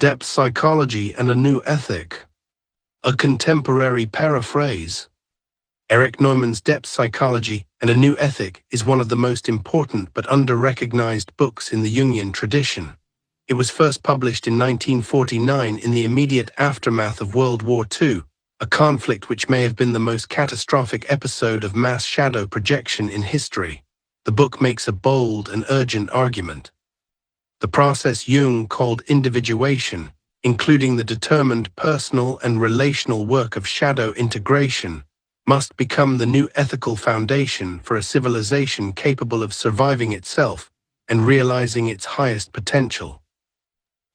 Depth Psychology and a New Ethic. A Contemporary Paraphrase. Erich Neumann's Depth Psychology and a New Ethic is one of the most important but under-recognized books in the Jungian tradition. It was first published in 1949 in the immediate aftermath of World War II, a conflict which may have been the most catastrophic episode of mass shadow projection in history. The book makes a bold and urgent argument. The process Jung called individuation, including the determined personal and relational work of shadow integration, must become the new ethical foundation for a civilization capable of surviving itself and realizing its highest potential.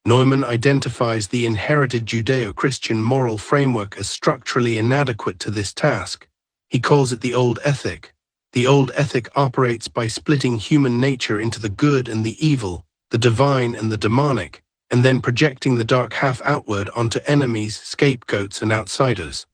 Neumann identifies the inherited Judeo-Christian moral framework as structurally inadequate to this task. He calls it the old ethic. The old ethic operates by splitting human nature into the good and the evil, the divine and the demonic, and then projecting the dark half outward onto enemies, scapegoats, and outsiders.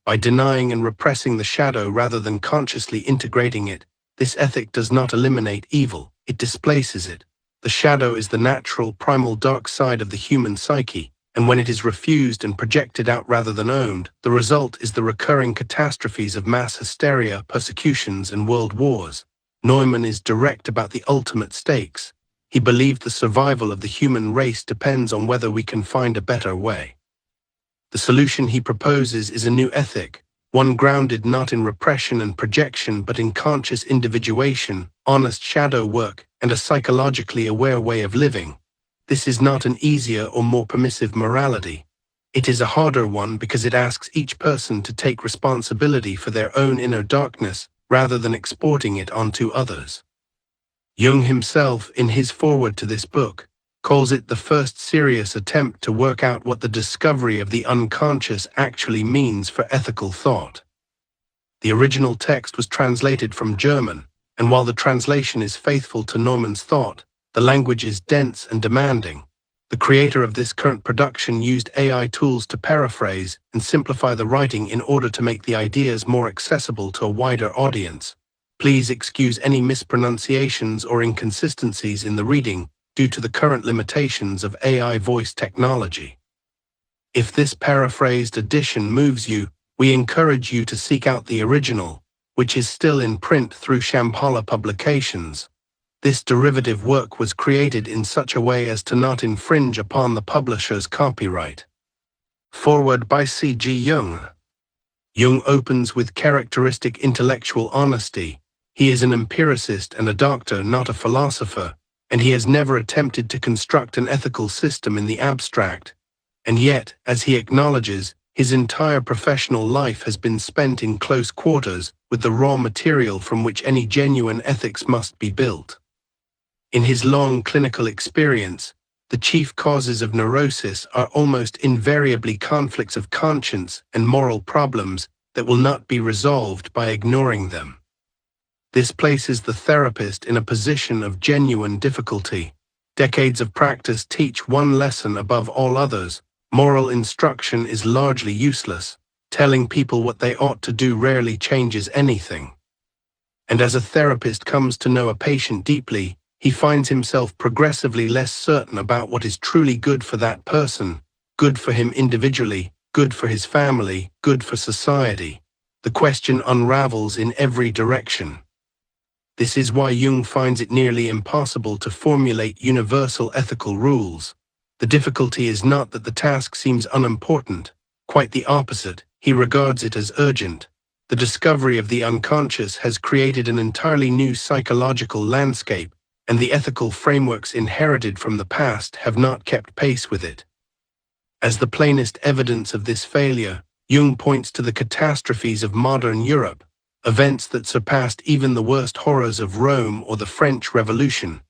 By denying and repressing the shadow rather than consciously integrating it, this ethic does not eliminate evil, it displaces it. The shadow is the natural, primal dark side of the human psyche, and when it is refused and projected out rather than owned, the result is the recurring catastrophes of mass hysteria, persecutions, and world wars. Neumann is direct about the ultimate stakes. He believed the survival of the human race depends on whether we can find a better way. The solution he proposes is a new ethic, one grounded not in repression and projection but in conscious individuation, honest shadow work, and a psychologically aware way of living. This is not an easier or more permissive morality. It is a harder one because it asks each person to take responsibility for their own inner darkness rather than exporting it onto others. Jung himself, in his foreword to this book, calls it the first serious attempt to work out what the discovery of the unconscious actually means for ethical thought. The original text was translated from German, and while the translation is faithful to Neumann's thought, the language is dense and demanding. The creator of this current production used AI tools to paraphrase and simplify the writing in order to make the ideas more accessible to a wider audience. Please excuse any mispronunciations or inconsistencies in the reading due to the current limitations of AI voice technology. If this paraphrased edition moves you, we encourage you to seek out the original, which is still in print through Shambhala Publications. This derivative work was created in such a way as to not infringe upon the publisher's copyright. Foreword by C.G. Jung. Jung opens with characteristic intellectual honesty. He is an empiricist and a doctor, not a philosopher, and he has never attempted to construct an ethical system in the abstract. And yet, as he acknowledges, his entire professional life has been spent in close quarters with the raw material from which any genuine ethics must be built. In his long clinical experience, the chief causes of neurosis are almost invariably conflicts of conscience and moral problems that will not be resolved by ignoring them. This places the therapist in a position of genuine difficulty. Decades of practice teach one lesson above all others: moral instruction is largely useless. Telling people what they ought to do rarely changes anything. And as a therapist comes to know a patient deeply, he finds himself progressively less certain about what is truly good for that person, good for him individually, good for his family, good for society. The question unravels in every direction. This is why Jung finds it nearly impossible to formulate universal ethical rules. The difficulty is not that the task seems unimportant. Quite the opposite, he regards it as urgent. The discovery of the unconscious has created an entirely new psychological landscape, and the ethical frameworks inherited from the past have not kept pace with it. As the plainest evidence of this failure, Jung points to the catastrophes of modern Europe, events that surpassed even the worst horrors of Rome or the French Revolution,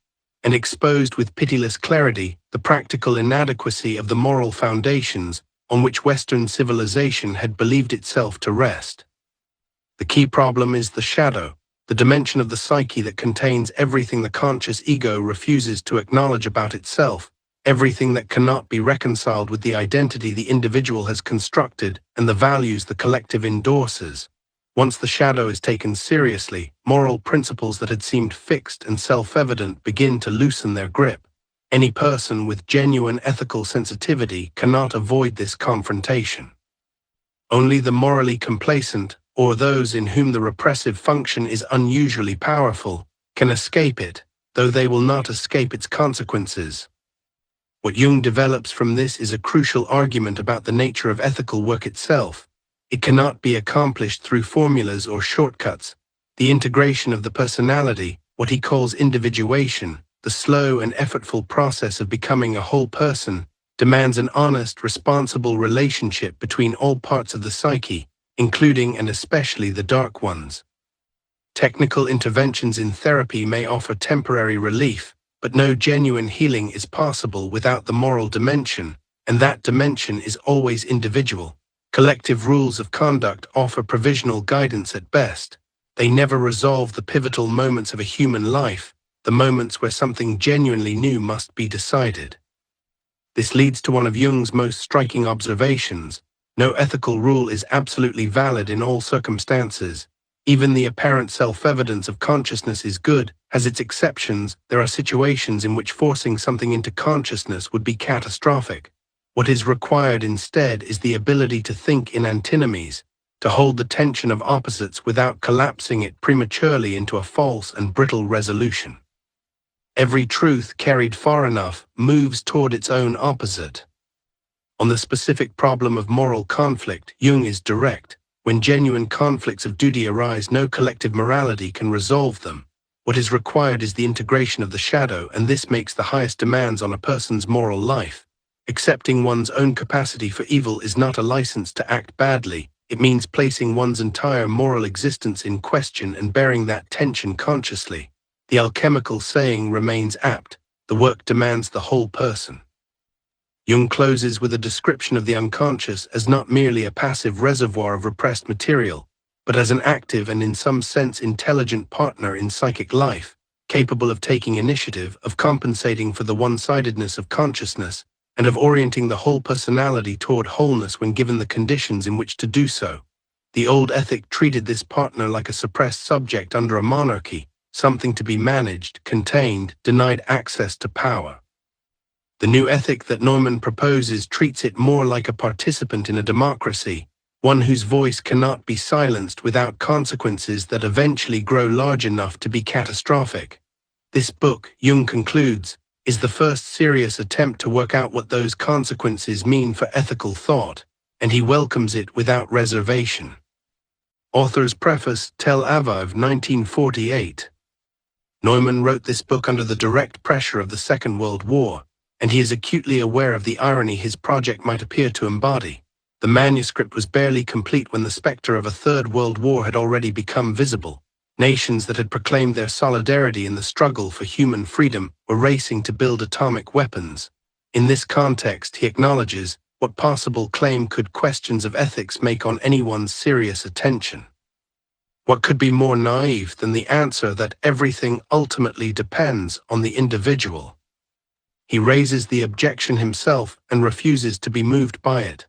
and exposed with pitiless clarity the practical inadequacy of the moral foundations on which Western civilization had believed itself to rest. The key problem is the shadow, the dimension of the psyche that contains everything the conscious ego refuses to acknowledge about itself, everything that cannot be reconciled with the identity the individual has constructed and the values the collective endorses. Once the shadow is taken seriously, moral principles that had seemed fixed and self-evident begin to loosen their grip. Any person with genuine ethical sensitivity cannot avoid this confrontation. Only the morally complacent, or those in whom the repressive function is unusually powerful, can escape it, though they will not escape its consequences. What Jung develops from this is a crucial argument about the nature of ethical work itself. It cannot be accomplished through formulas or shortcuts. The integration of the personality, what he calls individuation, the slow and effortful process of becoming a whole person, demands an honest, responsible relationship between all parts of the psyche, including and especially the dark ones. Technical interventions in therapy may offer temporary relief, but no genuine healing is possible without the moral dimension, and that dimension is always individual. Collective rules of conduct offer provisional guidance at best. They never resolve the pivotal moments of a human life, the moments where something genuinely new must be decided. This leads to one of Jung's most striking observations. No ethical rule is absolutely valid in all circumstances. Even the apparent self-evidence of consciousness is good, has its exceptions. There are situations in which forcing something into consciousness would be catastrophic. What is required instead is the ability to think in antinomies, to hold the tension of opposites without collapsing it prematurely into a false and brittle resolution. Every truth carried far enough moves toward its own opposite. On the specific problem of moral conflict, Jung is direct. When genuine conflicts of duty arise, no collective morality can resolve them. What is required is the integration of the shadow, and this makes the highest demands on a person's moral life. Accepting one's own capacity for evil is not a license to act badly. It means placing one's entire moral existence in question and bearing that tension consciously. The alchemical saying remains apt: the work demands the whole person. Jung closes with a description of the unconscious as not merely a passive reservoir of repressed material, but as an active and in some sense intelligent partner in psychic life, capable of taking initiative, of compensating for the one-sidedness of consciousness, and of orienting the whole personality toward wholeness when given the conditions in which to do so. The old ethic treated this partner like a suppressed subject under a monarchy, something to be managed, contained, denied access to power. The new ethic that Neumann proposes treats it more like a participant in a democracy, one whose voice cannot be silenced without consequences that eventually grow large enough to be catastrophic. This book, Jung concludes, is the first serious attempt to work out what those consequences mean for ethical thought, and he welcomes it without reservation. Author's Preface, Tel Aviv, 1948. Neumann wrote this book under the direct pressure of the Second World War, and he is acutely aware of the irony his project might appear to embody. The manuscript was barely complete when the specter of a Third World War had already become visible. Nations that had proclaimed their solidarity in the struggle for human freedom were racing to build atomic weapons. In this context, he acknowledges, what possible claim could questions of ethics make on anyone's serious attention? What could be more naive than the answer that everything ultimately depends on the individual? He raises the objection himself and refuses to be moved by it.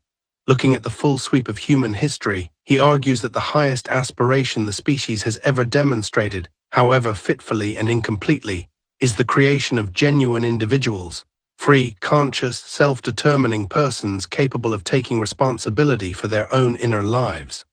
Looking at the full sweep of human history, he argues that the highest aspiration the species has ever demonstrated, however fitfully and incompletely, is the creation of genuine individuals, free, conscious, self-determining persons capable of taking responsibility for their own inner lives.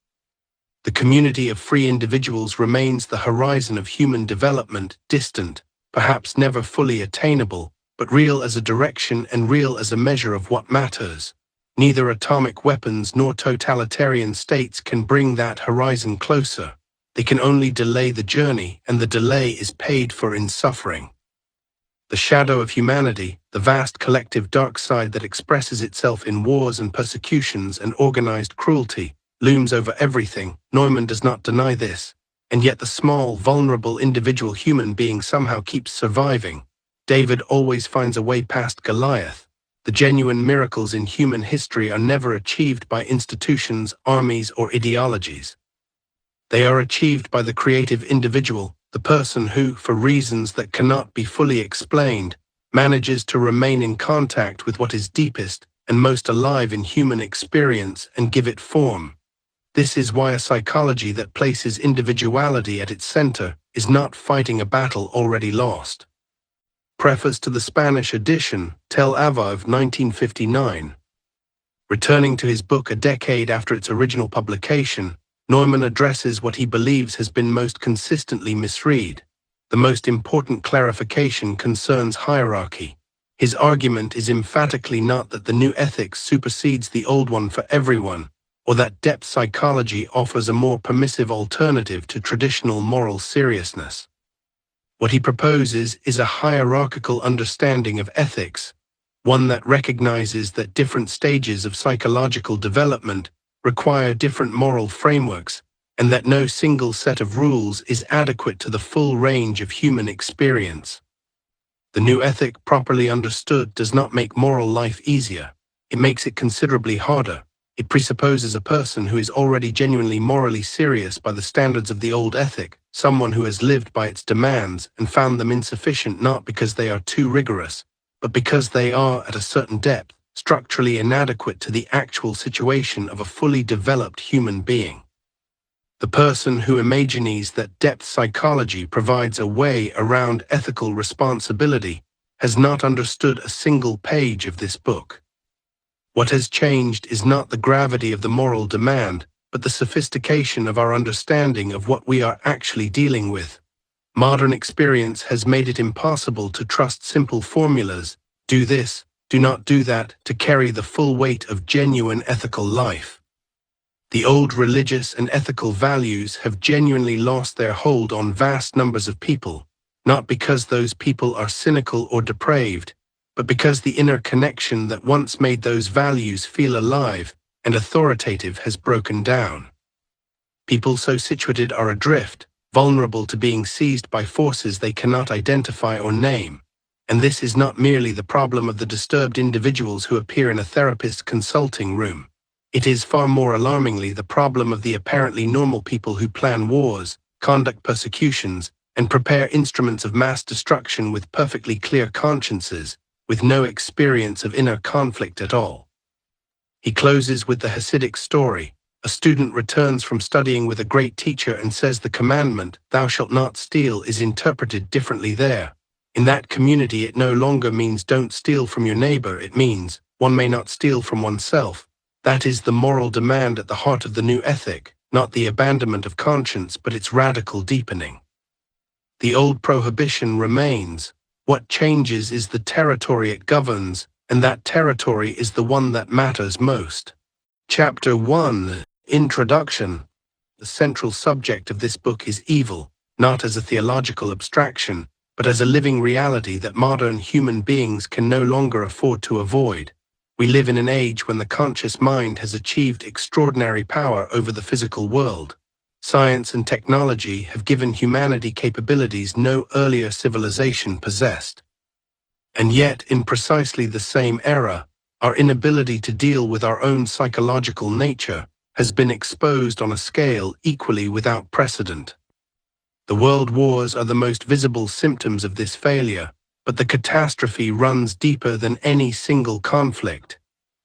The community of free individuals remains the horizon of human development, distant, perhaps never fully attainable, but real as a direction and real as a measure of what matters. Neither atomic weapons nor totalitarian states can bring that horizon closer. They can only delay the journey, and the delay is paid for in suffering. The shadow of humanity, the vast collective dark side that expresses itself in wars and persecutions and organized cruelty, looms over everything. Neumann does not deny this, and yet the small, vulnerable individual human being somehow keeps surviving. David always finds a way past Goliath. The genuine miracles in human history are never achieved by institutions, armies, or ideologies. They are achieved by the creative individual, the person who, for reasons that cannot be fully explained, manages to remain in contact with what is deepest and most alive in human experience and give it form. This is why a psychology that places individuality at its center is not fighting a battle already lost. Preface to the Spanish edition, Tel Aviv, 1959. Returning to his book a decade after its original publication, Neumann addresses what he believes has been most consistently misread. The most important clarification concerns hierarchy. His argument is emphatically not that the new ethics supersedes the old one for everyone, or that depth psychology offers a more permissive alternative to traditional moral seriousness. What he proposes is a hierarchical understanding of ethics, one that recognizes that different stages of psychological development require different moral frameworks, and that no single set of rules is adequate to the full range of human experience. The new ethic, properly understood, does not make moral life easier. It makes it considerably harder. It presupposes a person who is already genuinely morally serious by the standards of the old ethic, someone who has lived by its demands and found them insufficient not because they are too rigorous, but because they are, at a certain depth, structurally inadequate to the actual situation of a fully developed human being. The person who imagines that depth psychology provides a way around ethical responsibility has not understood a single page of this book. What has changed is not the gravity of the moral demand, but the sophistication of our understanding of what we are actually dealing with. Modern experience has made it impossible to trust simple formulas, do this, do not do that, to carry the full weight of genuine ethical life. The old religious and ethical values have genuinely lost their hold on vast numbers of people, not because those people are cynical or depraved, but because the inner connection that once made those values feel alive and authoritative has broken down. People so situated are adrift, vulnerable to being seized by forces they cannot identify or name. And this is not merely the problem of the disturbed individuals who appear in a therapist's consulting room. It is far more alarmingly the problem of the apparently normal people who plan wars, conduct persecutions, and prepare instruments of mass destruction with perfectly clear consciences, with no experience of inner conflict at all. He closes with the Hasidic story. A student returns from studying with a great teacher and says the commandment, "Thou shalt not steal," is interpreted differently there. In that community it no longer means don't steal from your neighbor, it means one may not steal from oneself. That is the moral demand at the heart of the new ethic, not the abandonment of conscience, but its radical deepening. The old prohibition remains. What changes is the territory it governs, and that territory is the one that matters most. Chapter 1. Introduction. The central subject of this book is evil, not as a theological abstraction, but as a living reality that modern human beings can no longer afford to avoid. We live in an age when the conscious mind has achieved extraordinary power over the physical world. Science and technology have given humanity capabilities no earlier civilization possessed. And yet, in precisely the same era, our inability to deal with our own psychological nature has been exposed on a scale equally without precedent. The world wars are the most visible symptoms of this failure, but the catastrophe runs deeper than any single conflict.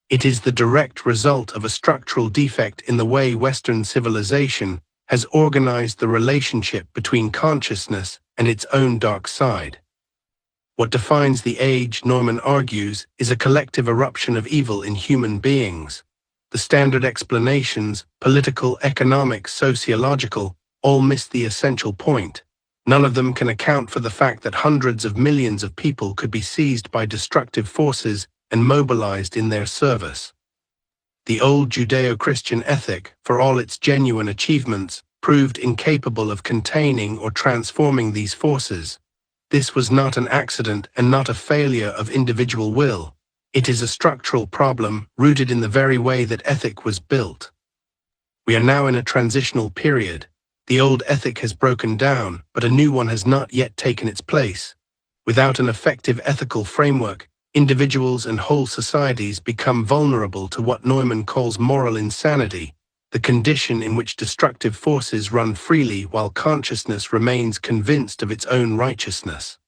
It is the direct result of a structural defect in the way Western civilization has organized the relationship between consciousness and its own dark side. What defines the age, Neumann argues, is a collective eruption of evil in human beings. The standard explanations, political, economic, sociological, all miss the essential point. None of them can account for the fact that hundreds of millions of people could be seized by destructive forces and mobilized in their service. The old Judeo-Christian ethic, for all its genuine achievements, proved incapable of containing or transforming these forces. This was not an accident and not a failure of individual will. It is a structural problem rooted in the very way that ethic was built. We are now in a transitional period. The old ethic has broken down, but a new one has not yet taken its place. Without an effective ethical framework, individuals and whole societies become vulnerable to what Neumann calls moral insanity, the condition in which destructive forces run freely while consciousness remains convinced of its own righteousness.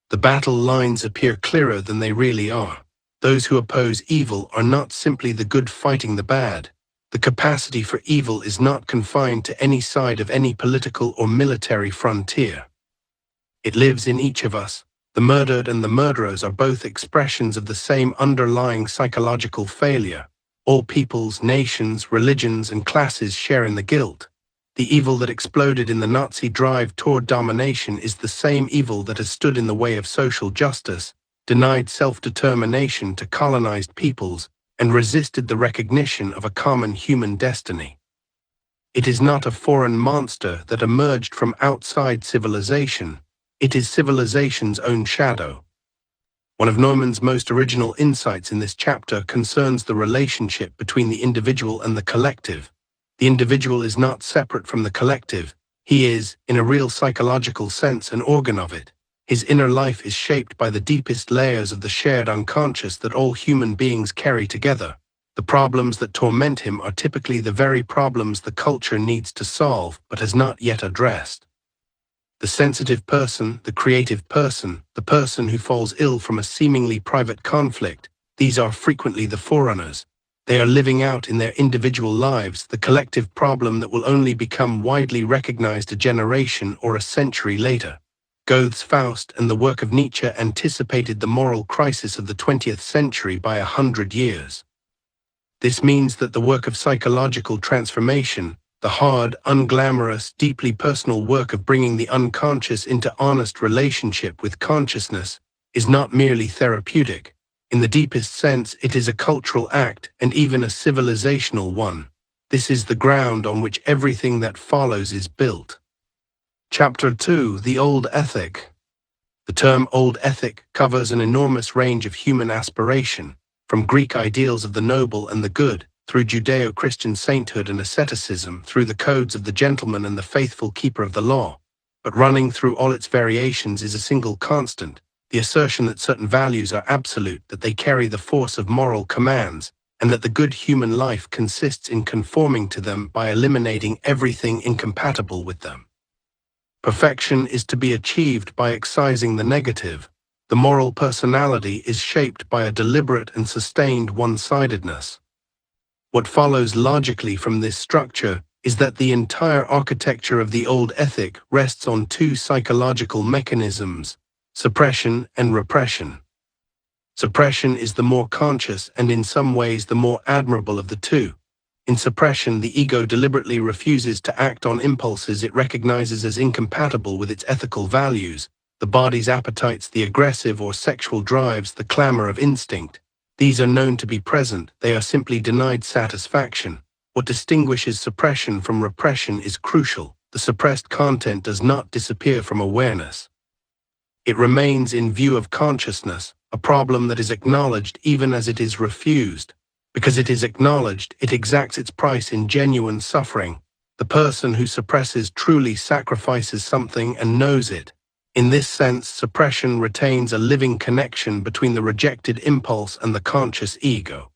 The battle lines appear clearer than they really are. Those who oppose evil are not simply the good fighting the bad. The capacity for evil is not confined to any side of any political or military frontier. It lives in each of us, The murdered and the murderers are both expressions of the same underlying psychological failure. All peoples, nations, religions, and classes share in the guilt. The evil that exploded in the Nazi drive toward domination is the same evil that has stood in the way of social justice, denied self-determination to colonized peoples, and resisted the recognition of a common human destiny. It is not a foreign monster that emerged from outside civilization. It is civilization's own shadow. One of Neumann's most original insights in this chapter concerns the relationship between the individual and the collective. The individual is not separate from the collective. He is, in a real psychological sense, an organ of it. His inner life is shaped by the deepest layers of the shared unconscious that all human beings carry together. The problems that torment him are typically the very problems the culture needs to solve but has not yet addressed. The sensitive person, the creative person, the person who falls ill from a seemingly private conflict, these are frequently the forerunners. They are living out in their individual lives the collective problem that will only become widely recognized a generation or a century later. Goethe's Faust and the work of Nietzsche anticipated the moral crisis of the 20th century by 100 years. This means that the work of psychological transformation, the hard, unglamorous, deeply personal work of bringing the unconscious into honest relationship with consciousness, is not merely therapeutic. In the deepest sense, it is a cultural act and even a civilizational one. This is the ground on which everything that follows is built. Chapter 2: The Old Ethic. The term Old Ethic covers an enormous range of human aspiration, from Greek ideals of the noble and the good, through Judeo-Christian sainthood and asceticism, through the codes of the gentleman and the faithful keeper of the law. But running through all its variations is a single constant: the assertion that certain values are absolute, that they carry the force of moral commands, and that the good human life consists in conforming to them by eliminating everything incompatible with them. Perfection is to be achieved by excising the negative. The moral personality is shaped by a deliberate and sustained one-sidedness. What follows logically from this structure is that the entire architecture of the old ethic rests on two psychological mechanisms: suppression and repression. Suppression is the more conscious and in some ways the more admirable of the two. In suppression, the ego deliberately refuses to act on impulses it recognizes as incompatible with its ethical values: the body's appetites, the aggressive or sexual drives, the clamor of instinct. These are known to be present, they are simply denied satisfaction. What distinguishes suppression from repression is crucial: the suppressed content does not disappear from awareness. It remains in view of consciousness, a problem that is acknowledged even as it is refused. Because it is acknowledged, it exacts its price in genuine suffering. The person who suppresses truly sacrifices something and knows it. In this sense, suppression retains a living connection between the rejected impulse and the conscious ego.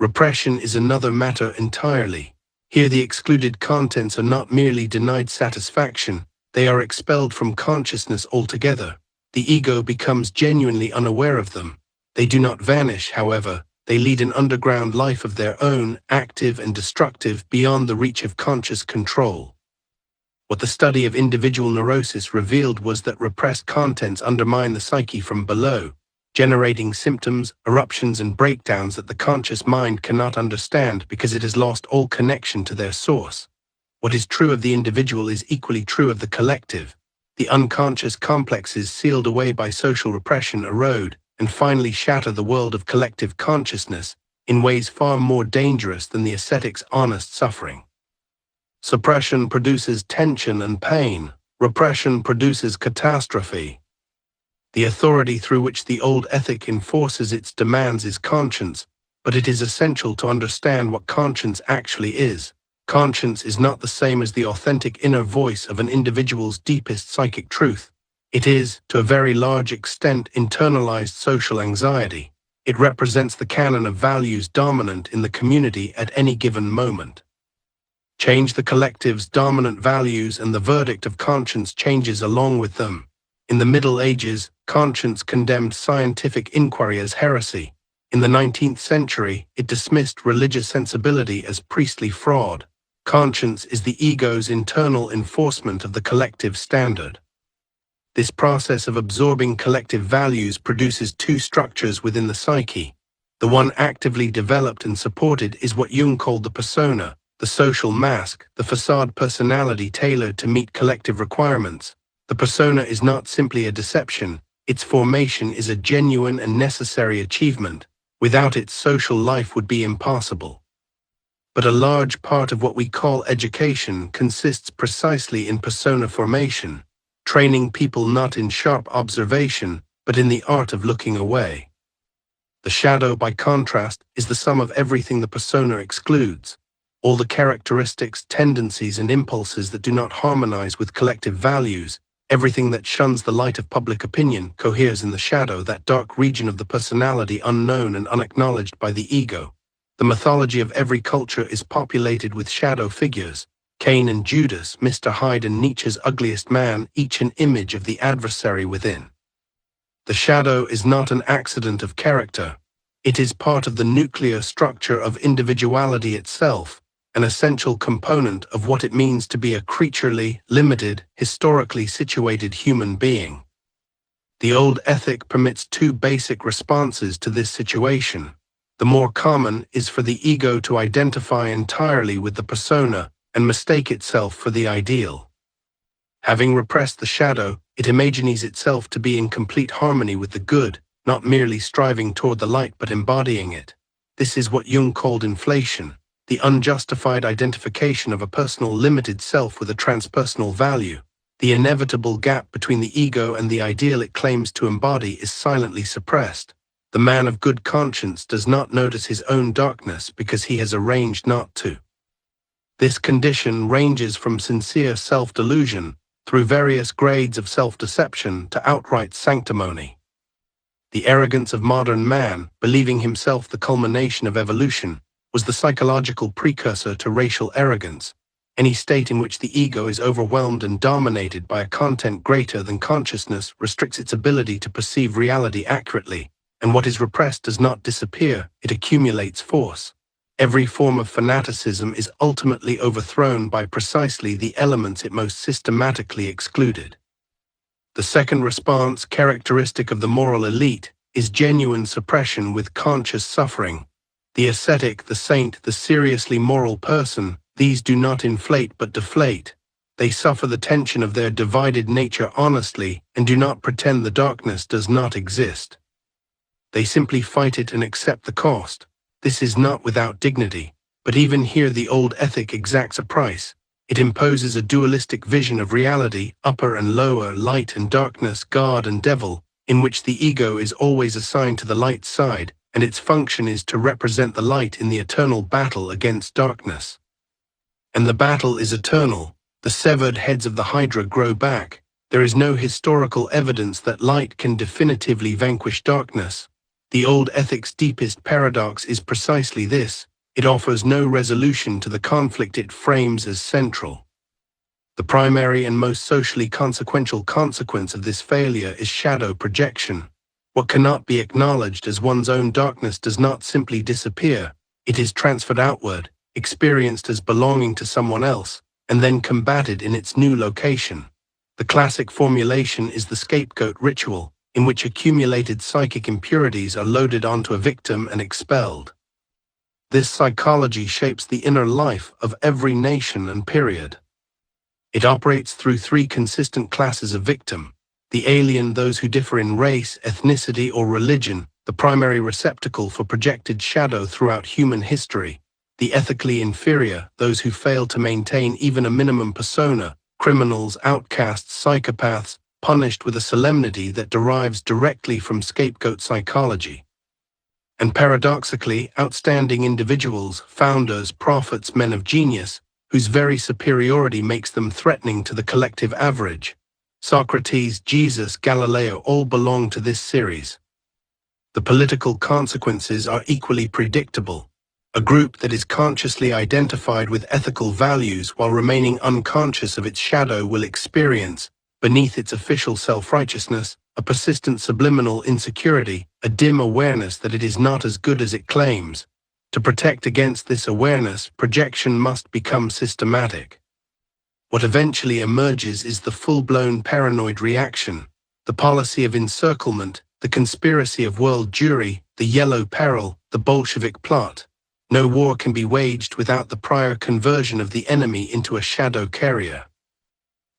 Repression is another matter entirely. Here the excluded contents are not merely denied satisfaction, they are expelled from consciousness altogether. The ego becomes genuinely unaware of them. They do not vanish, however. They lead an underground life of their own, active and destructive, beyond the reach of conscious control. What the study of individual neurosis revealed was that repressed contents undermine the psyche from below, generating symptoms, eruptions and breakdowns that the conscious mind cannot understand because it has lost all connection to their source. What is true of the individual is equally true of the collective. The unconscious complexes sealed away by social repression erode and finally shatter the world of collective consciousness in ways far more dangerous than the ascetic's honest suffering. Suppression produces tension and pain. Repression produces catastrophe. The authority through which the old ethic enforces its demands is conscience, but it is essential to understand what conscience actually is. Conscience is not the same as the authentic inner voice of an individual's deepest psychic truth. It is, to a very large extent, internalized social anxiety. It represents the canon of values dominant in the community at any given moment. Change the collective's dominant values and the verdict of conscience changes along with them. In the Middle Ages, conscience condemned scientific inquiry as heresy. In the 19th century, it dismissed religious sensibility as priestly fraud. Conscience is the ego's internal enforcement of the collective standard. This process of absorbing collective values produces two structures within the psyche. The one actively developed and supported is what Jung called the persona, the social mask, the facade personality tailored to meet collective requirements. The persona is not simply a deception, its formation is a genuine and necessary achievement. Without it, social life would be impossible. But a large part of what we call education consists precisely in persona formation, training people not in sharp observation, but in the art of looking away. The shadow, by contrast, is the sum of everything the persona excludes. All the characteristics, tendencies, and impulses that do not harmonize with collective values, everything that shuns the light of public opinion, coheres in the shadow, that dark region of the personality unknown and unacknowledged by the ego. The mythology of every culture is populated with shadow figures. Cain and Judas, Mr. Hyde and Nietzsche's ugliest man, each an image of the adversary within. The shadow is not an accident of character. It is part of the nuclear structure of individuality itself, an essential component of what it means to be a creaturely, limited, historically situated human being. The old ethic permits two basic responses to this situation. The more common is for the ego to identify entirely with the persona and mistake itself for the ideal. Having repressed the shadow, it imagines itself to be in complete harmony with the good, not merely striving toward the light but embodying it. This is what Jung called inflation, the unjustified identification of a personal limited self with a transpersonal value. The inevitable gap between the ego and the ideal it claims to embody is silently suppressed. The man of good conscience does not notice his own darkness because he has arranged not to. This condition ranges from sincere self-delusion through various grades of self-deception to outright sanctimony. The arrogance of modern man, believing himself the culmination of evolution, was the psychological precursor to racial arrogance, any state in which the ego is overwhelmed and dominated by a content greater than consciousness restricts its ability to perceive reality accurately, and what is repressed does not disappear, it accumulates force. Every form of fanaticism is ultimately overthrown by precisely the elements it most systematically excluded. The second response, characteristic of the moral elite, is genuine suppression with conscious suffering. The ascetic, the saint, the seriously moral person, these do not inflate but deflate. They suffer the tension of their divided nature honestly and do not pretend the darkness does not exist. They simply fight it and accept the cost. This is not without dignity, but even here the old ethic exacts a price. It imposes a dualistic vision of reality, upper and lower, light and darkness, God and devil, in which the ego is always assigned to the light side, and its function is to represent the light in the eternal battle against darkness. And the battle is eternal. The severed heads of the Hydra grow back. There is no historical evidence that light can definitively vanquish darkness. The old ethic's deepest paradox is precisely this: it offers no resolution to the conflict it frames as central. The primary and most socially consequential consequence of this failure is shadow projection. What cannot be acknowledged as one's own darkness does not simply disappear, it is transferred outward, experienced as belonging to someone else, and then combated in its new location. The classic formulation is the scapegoat ritual, in which accumulated psychic impurities are loaded onto a victim and expelled. This psychology shapes the inner life of every nation and period. It operates through three consistent classes of victim: the alien, those who differ in race, ethnicity, or religion, the primary receptacle for projected shadow throughout human history; the ethically inferior, those who fail to maintain even a minimum persona, criminals, outcasts, psychopaths, punished with a solemnity that derives directly from scapegoat psychology; and paradoxically, outstanding individuals, founders, prophets, men of genius, whose very superiority makes them threatening to the collective average. Socrates, Jesus, Galileo all belong to this series. The political consequences are equally predictable. A group that is consciously identified with ethical values while remaining unconscious of its shadow will experience, beneath its official self-righteousness, a persistent subliminal insecurity, a dim awareness that it is not as good as it claims. To protect against this awareness, projection must become systematic. What eventually emerges is the full-blown paranoid reaction, the policy of encirclement, the conspiracy of world Jewry, the yellow peril, the Bolshevik plot. No war can be waged without the prior conversion of the enemy into a shadow carrier.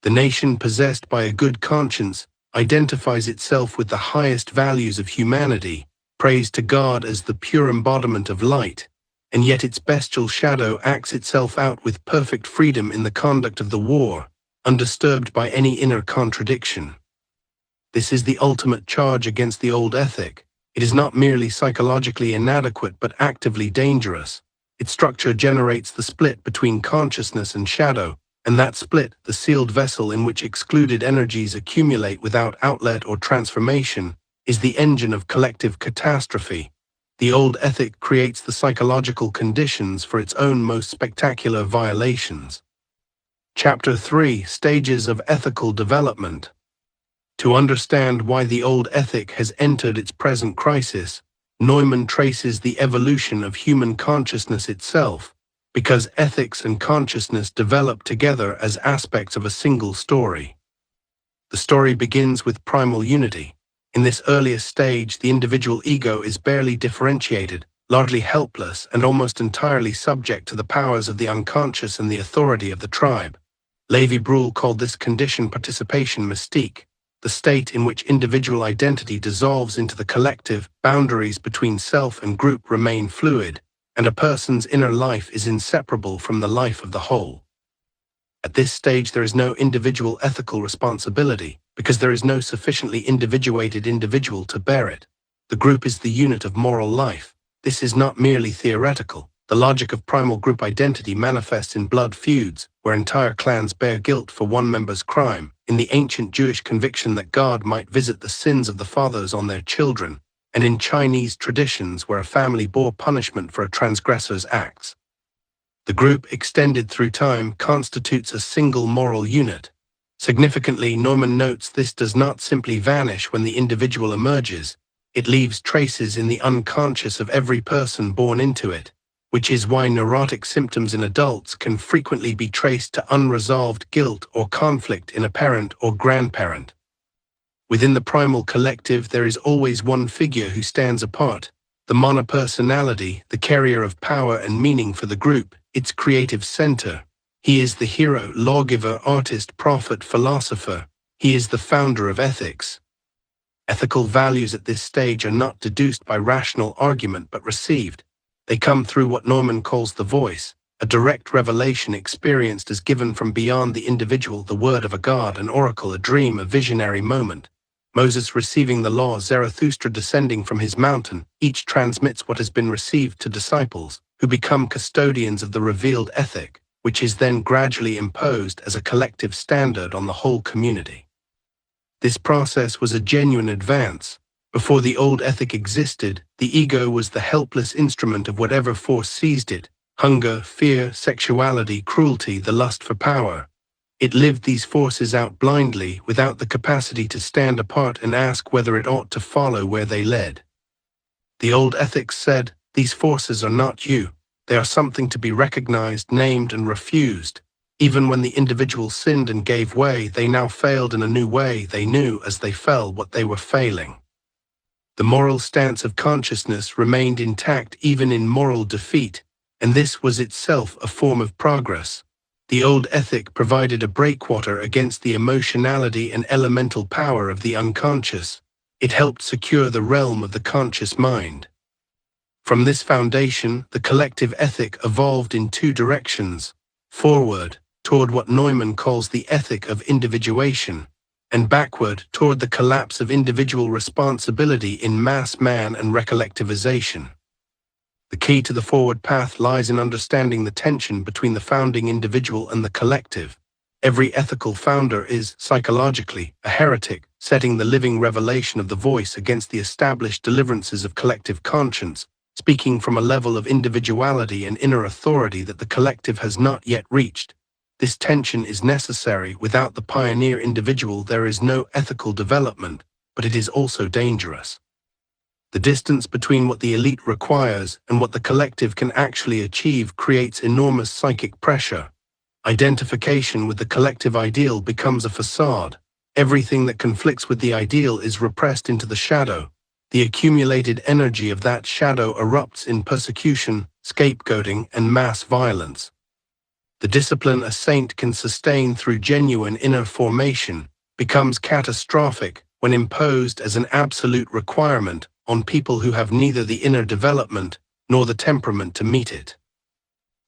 The nation possessed by a good conscience identifies itself with the highest values of humanity, prays to God as the pure embodiment of light, and yet its bestial shadow acts itself out with perfect freedom in the conduct of the war, undisturbed by any inner contradiction. This is the ultimate charge against the old ethic. It is not merely psychologically inadequate but actively dangerous. Its structure generates the split between consciousness and shadow, and that split, the sealed vessel in which excluded energies accumulate without outlet or transformation, is the engine of collective catastrophe. The old ethic creates the psychological conditions for its own most spectacular violations. Chapter 3: Stages of Ethical Development. To understand why the old ethic has entered its present crisis, Neumann traces the evolution of human consciousness itself, because ethics and consciousness develop together as aspects of a single story. The story begins with primal unity. In this earliest stage, the individual ego is barely differentiated, largely helpless, and almost entirely subject to the powers of the unconscious and the authority of the tribe. Lévi-Brühl called this condition participation mystique, the state in which individual identity dissolves into the collective. Boundaries between self and group remain fluid, and a person's inner life is inseparable from the life of the whole. At this stage, there is no individual ethical responsibility, because there is no sufficiently individuated individual to bear it. The group is the unit of moral life. This is not merely theoretical. The logic of primal group identity manifests in blood feuds, where entire clans bear guilt for one member's crime, in the ancient Jewish conviction that God might visit the sins of the fathers on their children, and in Chinese traditions where a family bore punishment for a transgressor's acts. The group, extended through time, constitutes a single moral unit. Significantly, Neumann notes this does not simply vanish when the individual emerges. It leaves traces in the unconscious of every person born into it, which is why neurotic symptoms in adults can frequently be traced to unresolved guilt or conflict in a parent or grandparent. Within the primal collective, there is always one figure who stands apart, the monopersonality, the carrier of power and meaning for the group, its creative center. He is the hero, lawgiver, artist, prophet, philosopher. He is the founder of ethics. Ethical values at this stage are not deduced by rational argument but received. They come through what Neumann calls the voice, a direct revelation experienced as given from beyond the individual, the word of a god, an oracle, a dream, a visionary moment. Moses receiving the law, Zarathustra descending from his mountain, each transmits what has been received to disciples, who become custodians of the revealed ethic, which is then gradually imposed as a collective standard on the whole community. This process was a genuine advance. Before the old ethic existed, the ego was the helpless instrument of whatever force seized it: hunger, fear, sexuality, cruelty, the lust for power. It lived these forces out blindly, without the capacity to stand apart and ask whether it ought to follow where they led. The old ethics said, "These forces are not you. They are something to be recognized, named, and refused." Even when the individual sinned and gave way, they now failed in a new way. They knew as they fell what they were failing. The moral stance of consciousness remained intact even in moral defeat, and this was itself a form of progress. The old ethic provided a breakwater against the emotionality and elemental power of the unconscious. It helped secure the realm of the conscious mind. From this foundation, the collective ethic evolved in two directions: forward, toward what Neumann calls the ethic of individuation, and backward, toward the collapse of individual responsibility in mass man and recollectivization. The key to the forward path lies in understanding the tension between the founding individual and the collective. Every ethical founder is, psychologically, a heretic, setting the living revelation of the voice against the established deliverances of collective conscience, speaking from a level of individuality and inner authority that the collective has not yet reached. This tension is necessary. Without the pioneer individual, there is no ethical development, but it is also dangerous. The distance between what the elite requires and what the collective can actually achieve creates enormous psychic pressure. Identification with the collective ideal becomes a facade. Everything that conflicts with the ideal is repressed into the shadow. The accumulated energy of that shadow erupts in persecution, scapegoating, and mass violence. The discipline a saint can sustain through genuine inner formation becomes catastrophic when imposed as an absolute requirement on people who have neither the inner development nor the temperament to meet it.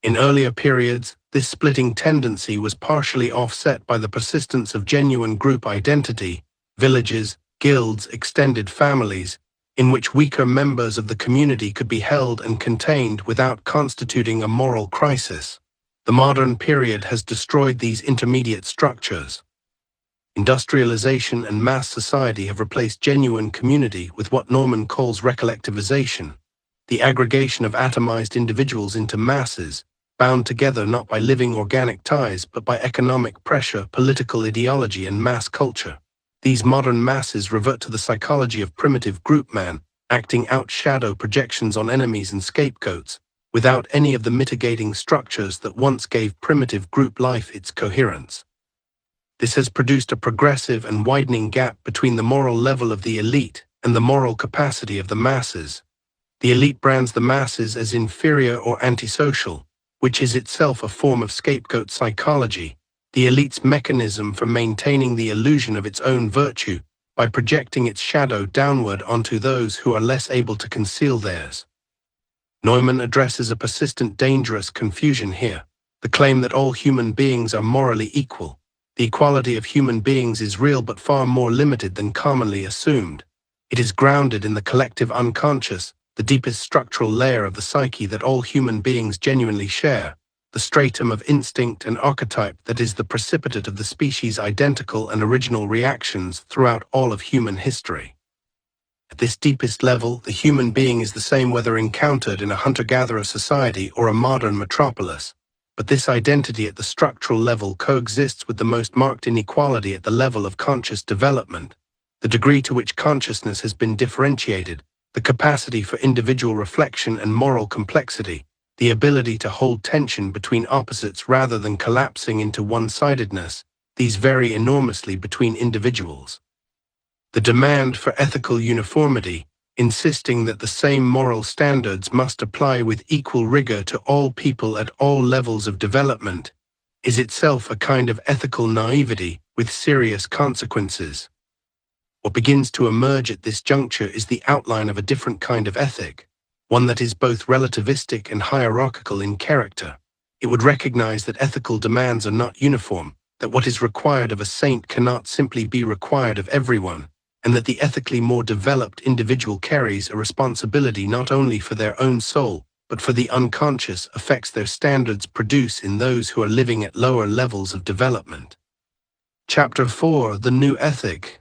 In earlier periods, this splitting tendency was partially offset by the persistence of genuine group identity, villages, guilds, extended families, in which weaker members of the community could be held and contained without constituting a moral crisis. The modern period has destroyed these intermediate structures. Industrialization and mass society have replaced genuine community with what Neumann calls recollectivization, the aggregation of atomized individuals into masses, bound together not by living organic ties but by economic pressure, political ideology, and mass culture. These modern masses revert to the psychology of primitive group man, acting out shadow projections on enemies and scapegoats, without any of the mitigating structures that once gave primitive group life its coherence. This has produced a progressive and widening gap between the moral level of the elite and the moral capacity of the masses. The elite brands the masses as inferior or antisocial, which is itself a form of scapegoat psychology, the elite's mechanism for maintaining the illusion of its own virtue by projecting its shadow downward onto those who are less able to conceal theirs. Neumann addresses a persistent dangerous confusion here, the claim that all human beings are morally equal. The equality of human beings is real but far more limited than commonly assumed. It is grounded in the collective unconscious, the deepest structural layer of the psyche that all human beings genuinely share, the stratum of instinct and archetype that is the precipitate of the species' identical and original reactions throughout all of human history. At this deepest level, the human being is the same whether encountered in a hunter-gatherer society or a modern metropolis, but this identity at the structural level coexists with the most marked inequality at the level of conscious development. The degree to which consciousness has been differentiated, the capacity for individual reflection and moral complexity, the ability to hold tension between opposites rather than collapsing into one-sidedness, these vary enormously between individuals. The demand for ethical uniformity, insisting that the same moral standards must apply with equal rigor to all people at all levels of development, is itself a kind of ethical naivety with serious consequences. What begins to emerge at this juncture is the outline of a different kind of ethic, one that is both relativistic and hierarchical in character. It would recognize that ethical demands are not uniform, that what is required of a saint cannot simply be required of everyone, and that the ethically more developed individual carries a responsibility not only for their own soul, but for the unconscious effects their standards produce in those who are living at lower levels of development. Chapter 4: The New Ethic.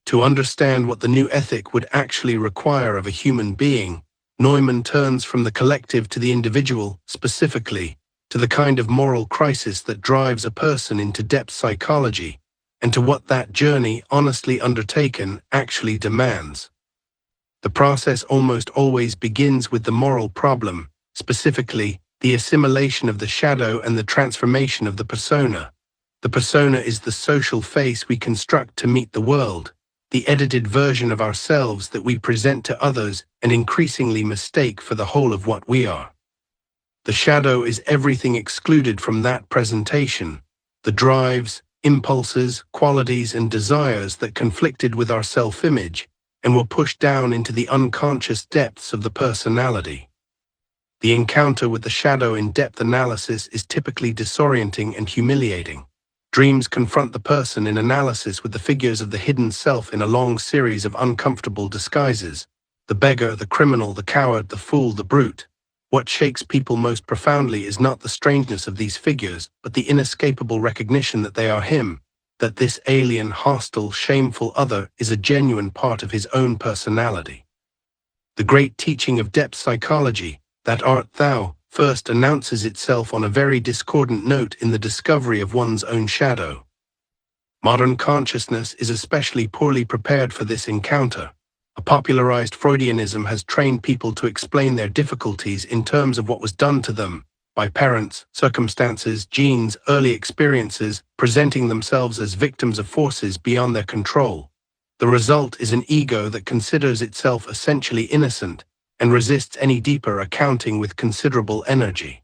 To understand what the new ethic would actually require of a human being, Neumann turns from the collective to the individual, specifically, to the kind of moral crisis that drives a person into depth psychology, and to what that journey, honestly undertaken, actually demands. The process almost always begins with the moral problem, specifically, the assimilation of the shadow and the transformation of the persona. The persona is the social face we construct to meet the world, the edited version of ourselves that we present to others and increasingly mistake for the whole of what we are. The shadow is everything excluded from that presentation, the drives, impulses, qualities, and desires that conflicted with our self-image and were pushed down into the unconscious depths of the personality. The encounter with the shadow in depth analysis is typically disorienting and humiliating. Dreams confront the person in analysis with the figures of the hidden self in a long series of uncomfortable disguises: the beggar, the criminal, the coward, the fool, the brute. What shakes people most profoundly is not the strangeness of these figures, but the inescapable recognition that they are him, that this alien, hostile, shameful other is a genuine part of his own personality. The great teaching of depth psychology, that art thou, first announces itself on a very discordant note in the discovery of one's own shadow. Modern consciousness is especially poorly prepared for this encounter. A popularized Freudianism has trained people to explain their difficulties in terms of what was done to them, by parents, circumstances, genes, early experiences, presenting themselves as victims of forces beyond their control. The result is an ego that considers itself essentially innocent and resists any deeper accounting with considerable energy.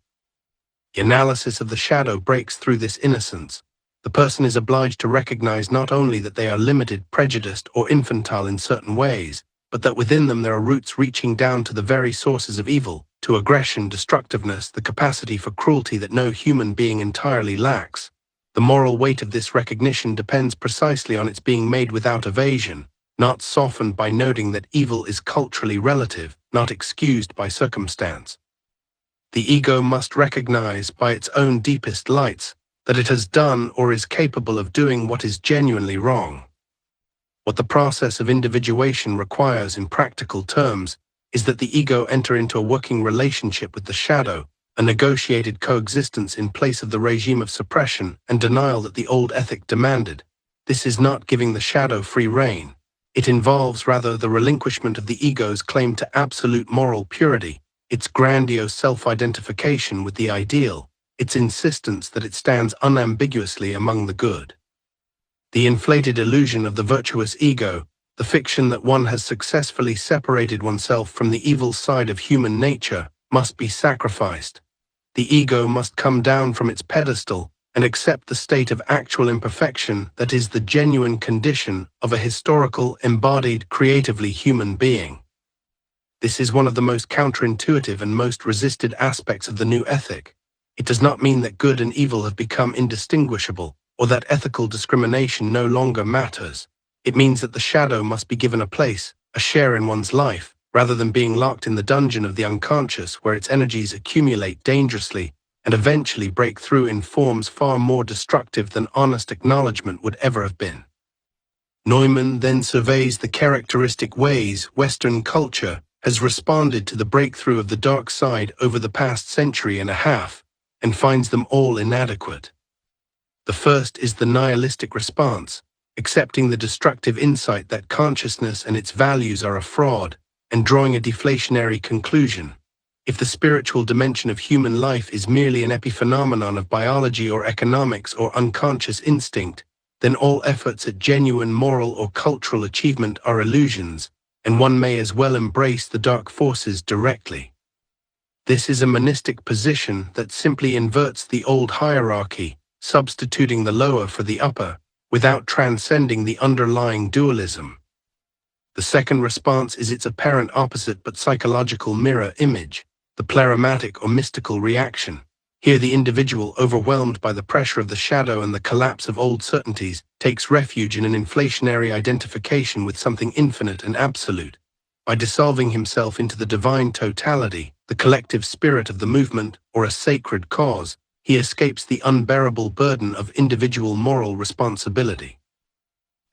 The analysis of the shadow breaks through this innocence. The person is obliged to recognize not only that they are limited, prejudiced, or infantile in certain ways, but that within them there are roots reaching down to the very sources of evil, to aggression, destructiveness, the capacity for cruelty that no human being entirely lacks. The moral weight of this recognition depends precisely on its being made without evasion, not softened by noting that evil is culturally relative, not excused by circumstance. The ego must recognize by its own deepest lights that it has done or is capable of doing what is genuinely wrong. What the process of individuation requires in practical terms is that the ego enter into a working relationship with the shadow, a negotiated coexistence in place of the regime of suppression and denial that the old ethic demanded. This is not giving the shadow free rein. It involves rather the relinquishment of the ego's claim to absolute moral purity, its grandiose self-identification with the ideal, its insistence that it stands unambiguously among the good. The inflated illusion of the virtuous ego, the fiction that one has successfully separated oneself from the evil side of human nature, must be sacrificed. The ego must come down from its pedestal and accept the state of actual imperfection that is the genuine condition of a historical, embodied, creatively human being. This is one of the most counterintuitive and most resisted aspects of the new ethic. It does not mean that good and evil have become indistinguishable, or that ethical discrimination no longer matters. It means that the shadow must be given a place, a share in one's life, rather than being locked in the dungeon of the unconscious where its energies accumulate dangerously and eventually break through in forms far more destructive than honest acknowledgement would ever have been. Neumann then surveys the characteristic ways Western culture has responded to the breakthrough of the dark side over the past century and a half, and finds them all inadequate. The first is the nihilistic response, accepting the destructive insight that consciousness and its values are a fraud, and drawing a deflationary conclusion. If the spiritual dimension of human life is merely an epiphenomenon of biology or economics or unconscious instinct, then all efforts at genuine moral or cultural achievement are illusions, and one may as well embrace the dark forces directly. This is a monistic position that simply inverts the old hierarchy, substituting the lower for the upper, without transcending the underlying dualism. The second response is its apparent opposite but psychological mirror image, the pleratic or mystical reaction. Here the individual, overwhelmed by the pressure of the shadow and the collapse of old certainties, takes refuge in an inflationary identification with something infinite and absolute. By dissolving himself into the divine totality, the collective spirit of the movement, or a sacred cause, he escapes the unbearable burden of individual moral responsibility.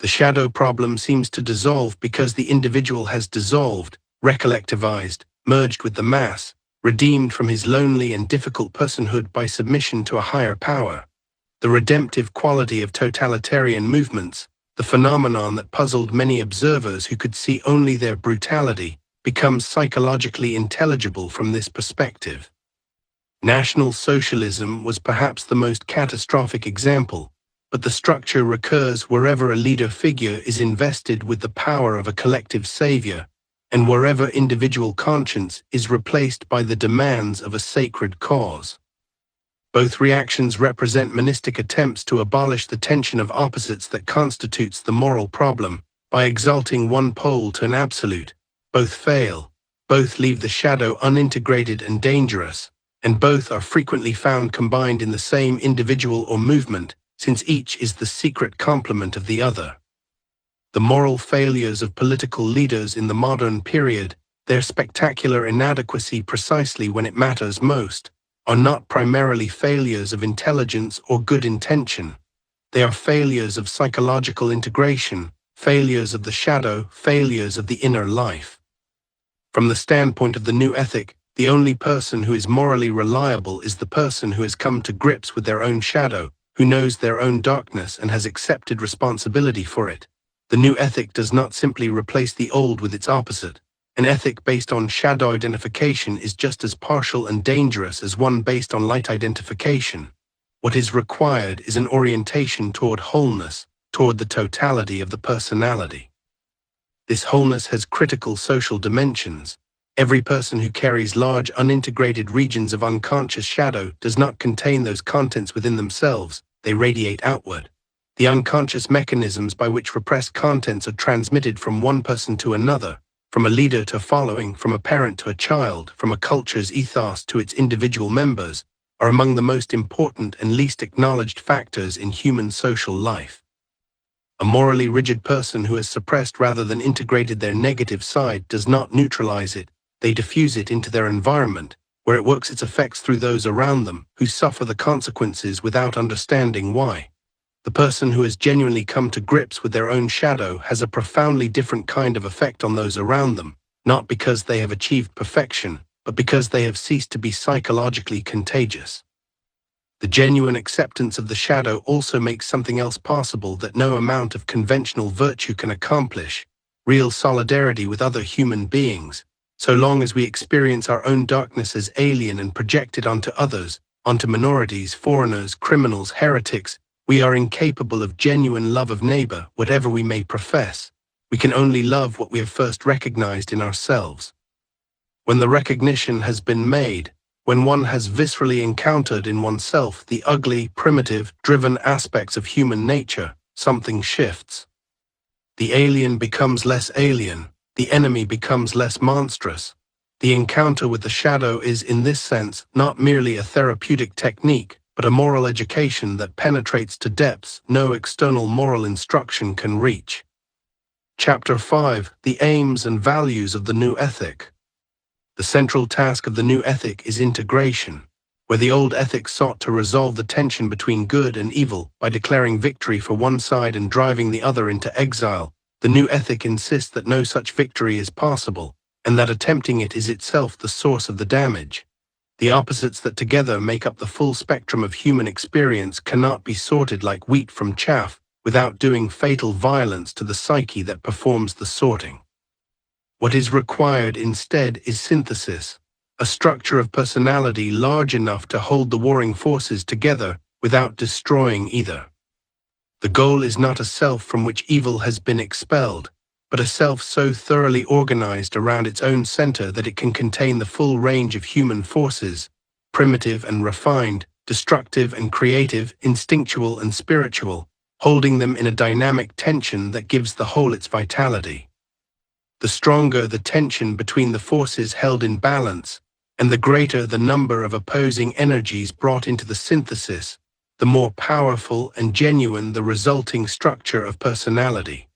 The shadow problem seems to dissolve because the individual has dissolved, recollectivized, merged with the mass, redeemed from his lonely and difficult personhood by submission to a higher power. The redemptive quality of totalitarian movements, the phenomenon that puzzled many observers who could see only their brutality, becomes psychologically intelligible from this perspective. National Socialism was perhaps the most catastrophic example, but the structure recurs wherever a leader figure is invested with the power of a collective savior, and wherever individual conscience is replaced by the demands of a sacred cause. Both reactions represent monistic attempts to abolish the tension of opposites that constitutes the moral problem. By exalting one pole to an absolute, both fail, both leave the shadow unintegrated and dangerous, and both are frequently found combined in the same individual or movement, since each is the secret complement of the other. The moral failures of political leaders in the modern period, their spectacular inadequacy precisely when it matters most, are not primarily failures of intelligence or good intention. They are failures of psychological integration, failures of the shadow, failures of the inner life. From the standpoint of the new ethic, the only person who is morally reliable is the person who has come to grips with their own shadow, who knows their own darkness and has accepted responsibility for it. The new ethic does not simply replace the old with its opposite, An ethic based on shadow identification is just as partial and dangerous as one based on light identification. What is required is an orientation toward wholeness, toward the totality of the personality. This wholeness has critical social dimensions. Every person who carries large unintegrated regions of unconscious shadow does not contain those contents within themselves, they radiate outward. The unconscious mechanisms by which repressed contents are transmitted from one person to another, from a leader to a following, from a parent to a child, from a culture's ethos to its individual members, are among the most important and least acknowledged factors in human social life. A morally rigid person who has suppressed rather than integrated their negative side does not neutralize it, they diffuse it into their environment, where it works its effects through those around them, who suffer the consequences without understanding why. The person who has genuinely come to grips with their own shadow has a profoundly different kind of effect on those around them, not because they have achieved perfection, but because they have ceased to be psychologically contagious. The genuine acceptance of the shadow also makes something else possible that no amount of conventional virtue can accomplish: real solidarity with other human beings. So long as we experience our own darkness as alien and project it onto others, onto minorities, foreigners, criminals, heretics, we are incapable of genuine love of neighbor, whatever we may profess. We can only love what we have first recognized in ourselves. When the recognition has been made, when one has viscerally encountered in oneself the ugly, primitive, driven aspects of human nature, something shifts. The alien becomes less alien, the enemy becomes less monstrous. The encounter with the shadow is, in this sense, not merely a therapeutic technique, but a moral education that penetrates to depths no external moral instruction can reach. Chapter 5: The Aims and Values of the New Ethic. The central task of the new ethic is integration. Where the old ethic sought to resolve the tension between good and evil by declaring victory for one side and driving the other into exile, the new ethic insists that no such victory is possible, and that attempting it is itself the source of the damage. The opposites that together make up the full spectrum of human experience cannot be sorted like wheat from chaff without doing fatal violence to the psyche that performs the sorting. What is required instead is synthesis, a structure of personality large enough to hold the warring forces together without destroying either. The goal is not a self from which evil has been expelled, but a self so thoroughly organized around its own center that it can contain the full range of human forces, primitive and refined, destructive and creative, instinctual and spiritual, holding them in a dynamic tension that gives the whole its vitality. The stronger the tension between the forces held in balance, and the greater the number of opposing energies brought into the synthesis, the more powerful and genuine the resulting structure of personality.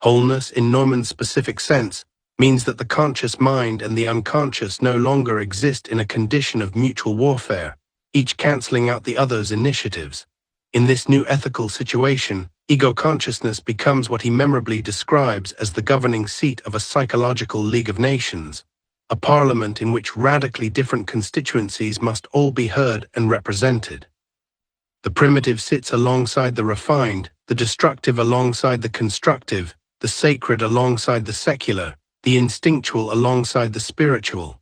Wholeness, in Neumann's specific sense, means that the conscious mind and the unconscious no longer exist in a condition of mutual warfare, each cancelling out the other's initiatives. In this new ethical situation, ego consciousness becomes what he memorably describes as the governing seat of a psychological League of Nations, a parliament in which radically different constituencies must all be heard and represented. The primitive sits alongside the refined, the destructive alongside the constructive, the sacred alongside the secular, the instinctual alongside the spiritual.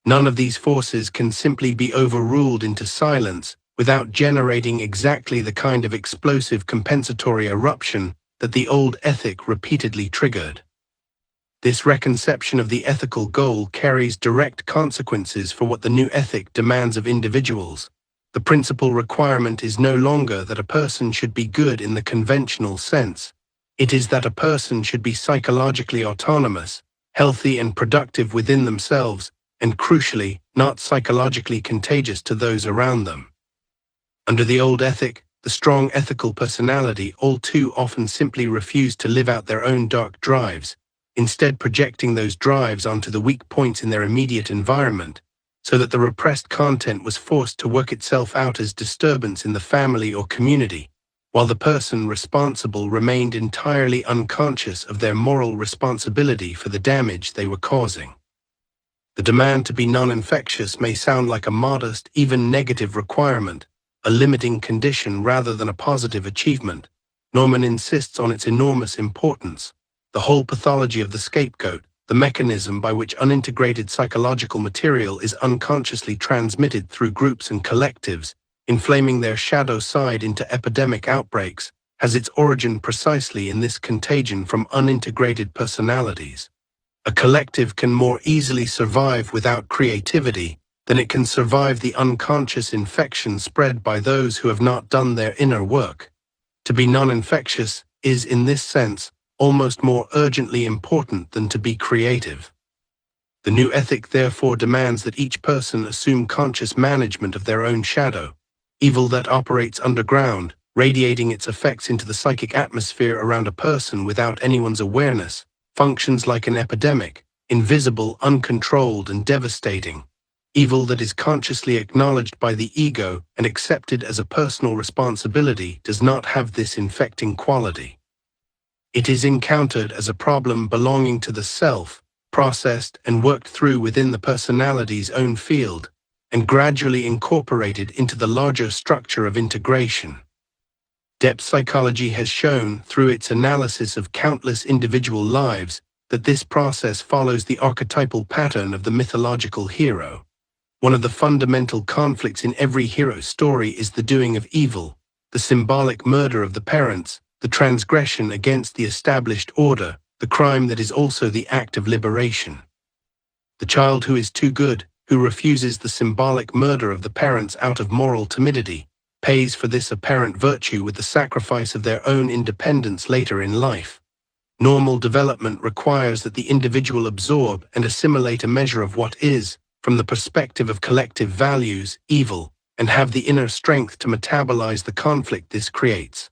None of these forces can simply be overruled into silence without generating exactly the kind of explosive compensatory eruption that the old ethic repeatedly triggered. This reconception of the ethical goal carries direct consequences for what the new ethic demands of individuals. The principal requirement is no longer that a person should be good in the conventional sense. It is that a person should be psychologically autonomous, healthy and productive within themselves, and crucially, not psychologically contagious to those around them. Under the old ethic, the strong ethical personality all too often simply refused to live out their own dark drives, instead projecting those drives onto the weak points in their immediate environment, so that the repressed content was forced to work itself out as disturbance in the family or community, while the person responsible remained entirely unconscious of their moral responsibility for the damage they were causing. The demand to be non-infectious may sound like a modest, even negative requirement, a limiting condition rather than a positive achievement. Neumann insists on its enormous importance. The whole pathology of the scapegoat, the mechanism by which unintegrated psychological material is unconsciously transmitted through groups and collectives, inflaming their shadow side into epidemic outbreaks, has its origin precisely in this contagion from unintegrated personalities. A collective can more easily survive without creativity than it can survive the unconscious infection spread by those who have not done their inner work. To be non-infectious is, in this sense, almost more urgently important than to be creative. The new ethic therefore demands that each person assume conscious management of their own shadow, evil that operates underground, radiating its effects into the psychic atmosphere around a person without anyone's awareness, functions like an epidemic, invisible, uncontrolled, and devastating. Evil that is consciously acknowledged by the ego and accepted as a personal responsibility does not have this infecting quality. It is encountered as a problem belonging to the self, processed and worked through within the personality's own field, and gradually incorporated into the larger structure of integration. Depth psychology has shown, through its analysis of countless individual lives, that this process follows the archetypal pattern of the mythological hero. One of the fundamental conflicts in every hero's story is the doing of evil, the symbolic murder of the parents, the transgression against the established order, the crime that is also the act of liberation. The child who is too good, who refuses the symbolic murder of the parents out of moral timidity, pays for this apparent virtue with the sacrifice of their own independence later in life. Normal development requires that the individual absorb and assimilate a measure of what is, from the perspective of collective values, evil, and have the inner strength to metabolize the conflict this creates.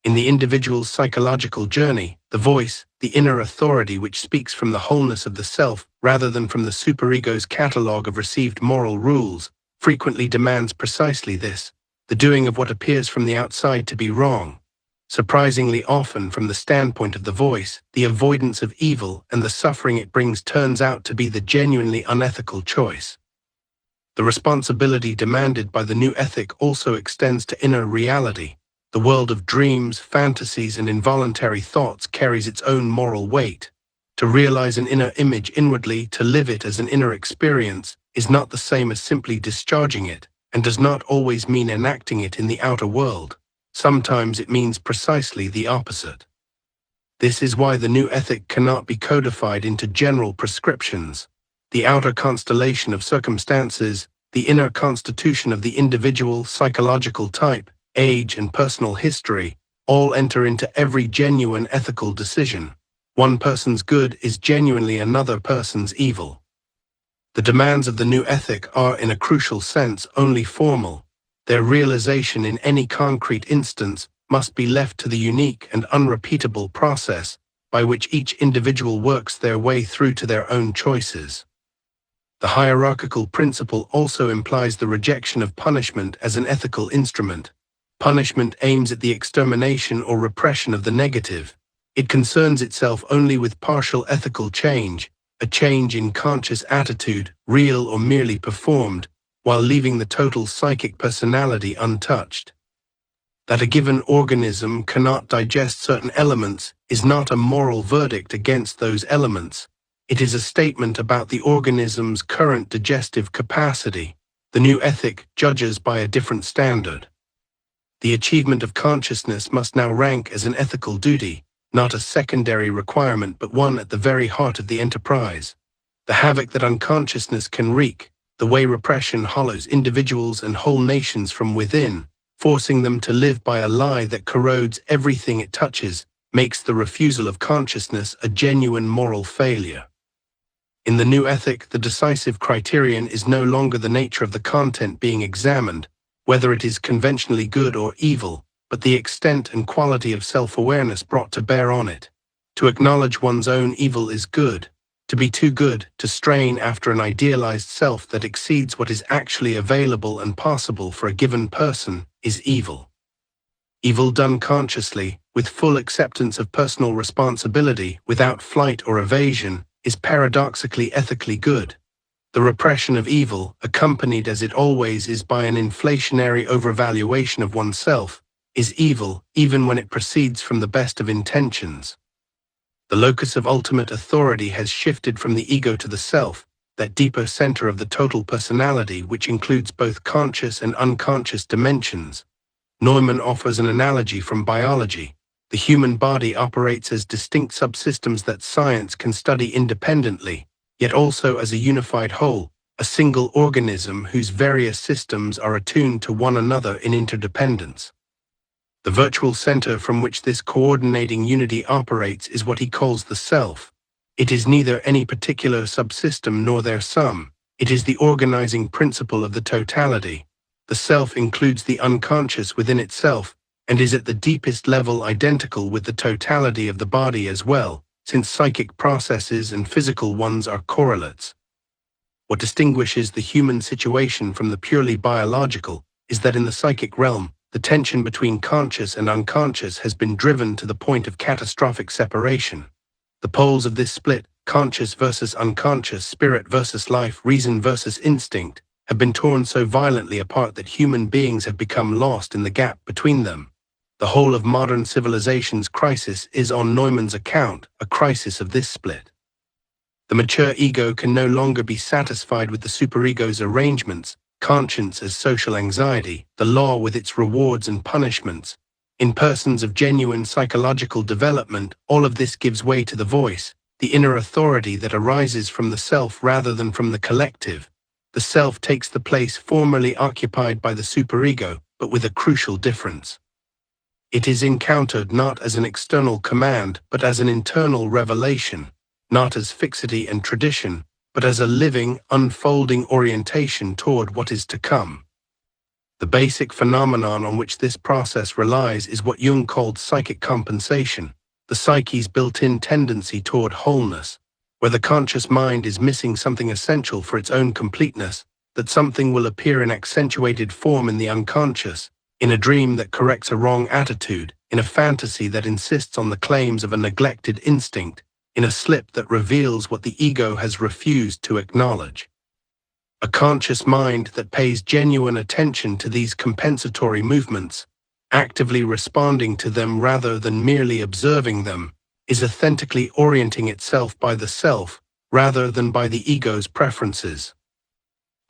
In the individual's psychological journey, the voice, the inner authority which speaks from the wholeness of the self rather than from the superego's catalogue of received moral rules, frequently demands precisely this, the doing of what appears from the outside to be wrong. Surprisingly often, from the standpoint of the voice, the avoidance of evil and the suffering it brings turns out to be the genuinely unethical choice. The responsibility demanded by the new ethic also extends to inner reality. The world of dreams, fantasies, and involuntary thoughts carries its own moral weight. To realize an inner image inwardly, to live it as an inner experience, is not the same as simply discharging it, and does not always mean enacting it in the outer world. Sometimes it means precisely the opposite. This is why the new ethic cannot be codified into general prescriptions. The outer constellation of circumstances, the inner constitution of the individual, psychological type, age, and personal history, all enter into every genuine ethical decision. One person's good is genuinely another person's evil. The demands of the new ethic are, in a crucial sense, only formal. Their realization in any concrete instance must be left to the unique and unrepeatable process by which each individual works their way through to their own choices. The hierarchical principle also implies the rejection of punishment as an ethical instrument. Punishment aims at the extermination or repression of the negative. It concerns itself only with partial ethical change, a change in conscious attitude, real or merely performed, while leaving the total psychic personality untouched. That a given organism cannot digest certain elements is not a moral verdict against those elements. It is a statement about the organism's current digestive capacity. The new ethic judges by a different standard. The achievement of consciousness must now rank as an ethical duty, not a secondary requirement but one at the very heart of the enterprise. The havoc that unconsciousness can wreak, the way repression hollows individuals and whole nations from within, forcing them to live by a lie that corrodes everything it touches, makes the refusal of consciousness a genuine moral failure. In the new ethic, the decisive criterion is no longer the nature of the content being examined, whether it is conventionally good or evil, but the extent and quality of self-awareness brought to bear on it. To acknowledge one's own evil is good. To be too good, to strain after an idealized self that exceeds what is actually available and possible for a given person, is evil. Evil done consciously, with full acceptance of personal responsibility, without flight or evasion, is paradoxically ethically good. The repression of evil, accompanied as it always is by an inflationary overvaluation of oneself, is evil even when it proceeds from the best of intentions. The locus of ultimate authority has shifted from the ego to the self, that deeper center of the total personality which includes both conscious and unconscious dimensions. Neumann offers an analogy from biology. The human body operates as distinct subsystems that science can study independently, yet also as a unified whole, a single organism whose various systems are attuned to one another in interdependence. The virtual center from which this coordinating unity operates is what he calls the self. It is neither any particular subsystem nor their sum. It is the organizing principle of the totality. The self includes the unconscious within itself, and is at the deepest level identical with the totality of the body as well, since psychic processes and physical ones are correlates. What distinguishes the human situation from the purely biological is that in the psychic realm, the tension between conscious and unconscious has been driven to the point of catastrophic separation. The poles of this split, conscious versus unconscious, spirit versus life, reason versus instinct, have been torn so violently apart that human beings have become lost in the gap between them. The whole of modern civilization's crisis is, on Neumann's account, a crisis of this split. The mature ego can no longer be satisfied with the superego's arrangements, conscience as social anxiety, the law with its rewards and punishments. In persons of genuine psychological development, all of this gives way to the voice, the inner authority that arises from the self rather than from the collective. The self takes the place formerly occupied by the superego, but with a crucial difference. It is encountered not as an external command, but as an internal revelation, not as fixity and tradition, but as a living, unfolding orientation toward what is to come. The basic phenomenon on which this process relies is what Jung called psychic compensation, the psyche's built-in tendency toward wholeness, where the conscious mind is missing something essential for its own completeness, that something will appear in accentuated form in the unconscious, in a dream that corrects a wrong attitude, in a fantasy that insists on the claims of a neglected instinct, in a slip that reveals what the ego has refused to acknowledge. A conscious mind that pays genuine attention to these compensatory movements, actively responding to them rather than merely observing them, is authentically orienting itself by the self rather than by the ego's preferences.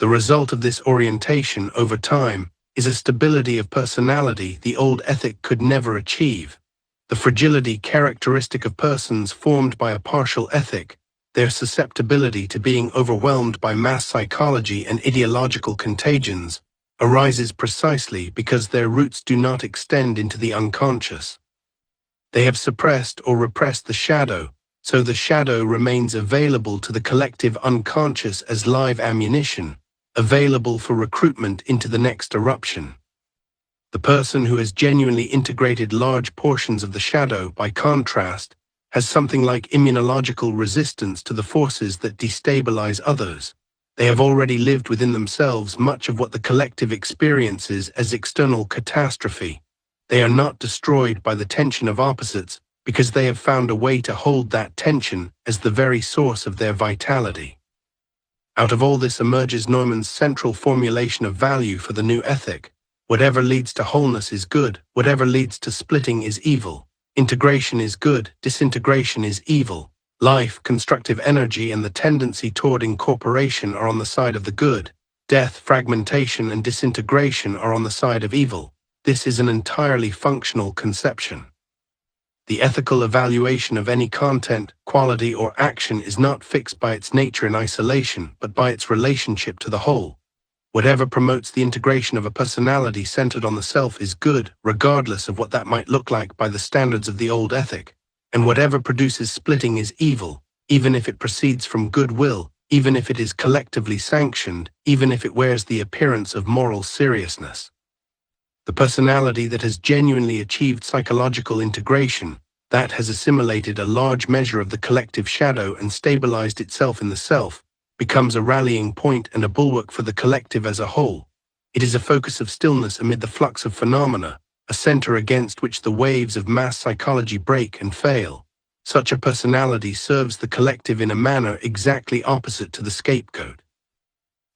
The result of this orientation over time is a stability of personality the old ethic could never achieve. The fragility characteristic of persons formed by a partial ethic, their susceptibility to being overwhelmed by mass psychology and ideological contagions, arises precisely because their roots do not extend into the unconscious. They have suppressed or repressed the shadow, so the shadow remains available to the collective unconscious as live ammunition, available for recruitment into the next eruption. The person who has genuinely integrated large portions of the shadow, by contrast, has something like immunological resistance to the forces that destabilize others. They have already lived within themselves much of what the collective experiences as external catastrophe. They are not destroyed by the tension of opposites because they have found a way to hold that tension as the very source of their vitality. Out of all this emerges Neumann's central formulation of value for the new ethic. Whatever leads to wholeness is good, whatever leads to splitting is evil. Integration is good, disintegration is evil. Life, constructive energy, and the tendency toward incorporation are on the side of the good. Death, fragmentation, and disintegration are on the side of evil. This is an entirely functional conception. The ethical evaluation of any content, quality, or action is not fixed by its nature in isolation, but by its relationship to the whole. Whatever promotes the integration of a personality centered on the self is good, regardless of what that might look like by the standards of the old ethic. And whatever produces splitting is evil, even if it proceeds from goodwill, even if it is collectively sanctioned, even if it wears the appearance of moral seriousness. The personality that has genuinely achieved psychological integration, that has assimilated a large measure of the collective shadow and stabilized itself in the self, becomes a rallying point and a bulwark for the collective as a whole. It is a focus of stillness amid the flux of phenomena, a center against which the waves of mass psychology break and fail. Such a personality serves the collective in a manner exactly opposite to the scapegoat.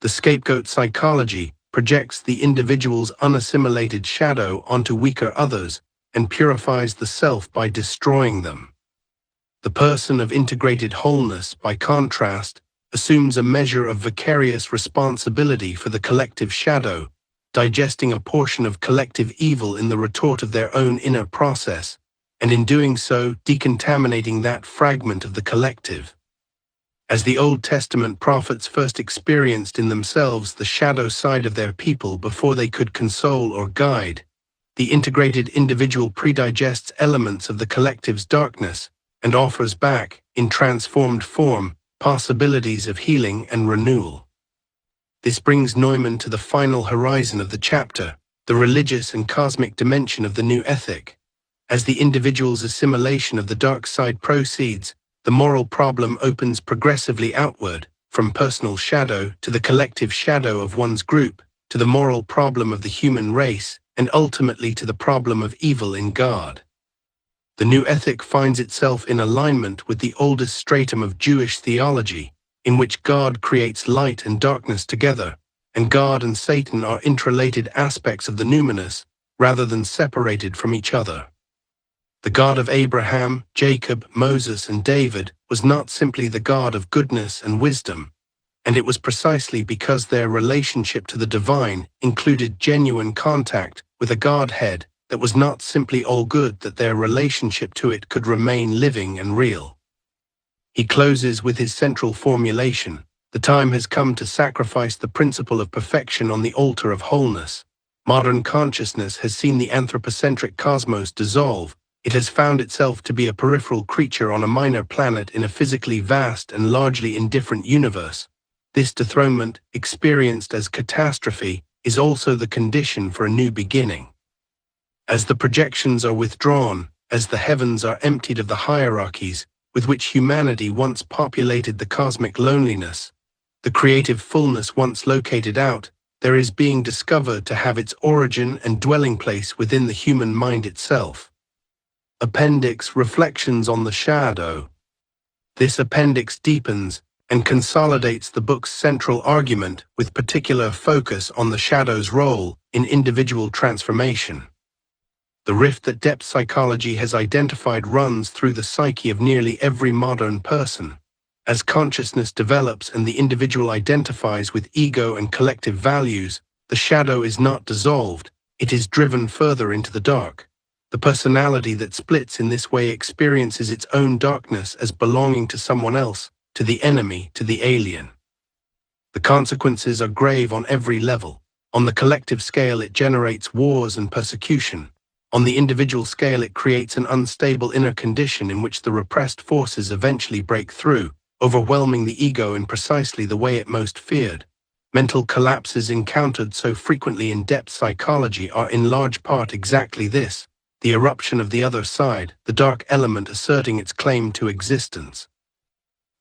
The scapegoat psychology projects the individual's unassimilated shadow onto weaker others and purifies the self by destroying them. The person of integrated wholeness, by contrast, assumes a measure of vicarious responsibility for the collective shadow, digesting a portion of collective evil in the retort of their own inner process, and in doing so, decontaminating that fragment of the collective. As the Old Testament prophets first experienced in themselves the shadow side of their people before they could console or guide, the integrated individual predigests elements of the collective's darkness and offers back, in transformed form, possibilities of healing and renewal. This brings Neumann to the final horizon of the chapter, the religious and cosmic dimension of the new ethic. As the individual's assimilation of the dark side proceeds, the moral problem opens progressively outward, from personal shadow to the collective shadow of one's group, to the moral problem of the human race, and ultimately to the problem of evil in God. The new ethic finds itself in alignment with the oldest stratum of Jewish theology, in which God creates light and darkness together, and God and Satan are interrelated aspects of the numinous, rather than separated from each other. The God of Abraham, Jacob, Moses, and David was not simply the God of goodness and wisdom, and it was precisely because their relationship to the divine included genuine contact with a Godhead that was not simply all good that their relationship to it could remain living and real. He closes with his central formulation: the time has come to sacrifice the principle of perfection on the altar of wholeness. Modern consciousness has seen the anthropocentric cosmos dissolve. It has found itself to be a peripheral creature on a minor planet in a physically vast and largely indifferent universe. This dethronement, experienced as catastrophe, is also the condition for a new beginning. As the projections are withdrawn, as the heavens are emptied of the hierarchies with which humanity once populated the cosmic loneliness, the creative fullness once located out, there is being discovered to have its origin and dwelling place within the human mind itself. Appendix: Reflections on the Shadow. This appendix deepens and consolidates the book's central argument with particular focus on the shadow's role in individual transformation. The rift that depth psychology has identified runs through the psyche of nearly every modern person. As consciousness develops and the individual identifies with ego and collective values, the shadow is not dissolved, it is driven further into the dark. The personality that splits in this way experiences its own darkness as belonging to someone else, to the enemy, to the alien. The consequences are grave on every level. On the collective scale, it generates wars and persecution. On the individual scale, it creates an unstable inner condition in which the repressed forces eventually break through, overwhelming the ego in precisely the way it most feared. Mental collapses encountered so frequently in depth psychology are in large part exactly this: the eruption of the other side, the dark element asserting its claim to existence.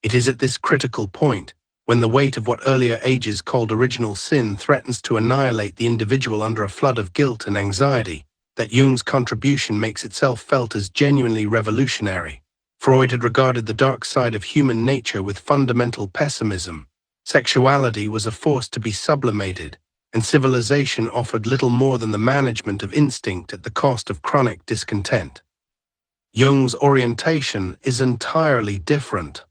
It is at this critical point, when the weight of what earlier ages called original sin threatens to annihilate the individual under a flood of guilt and anxiety, that Jung's contribution makes itself felt as genuinely revolutionary. Freud had regarded the dark side of human nature with fundamental pessimism. Sexuality was a force to be sublimated, and civilization offered little more than the management of instinct at the cost of chronic discontent. Jung's orientation is entirely different.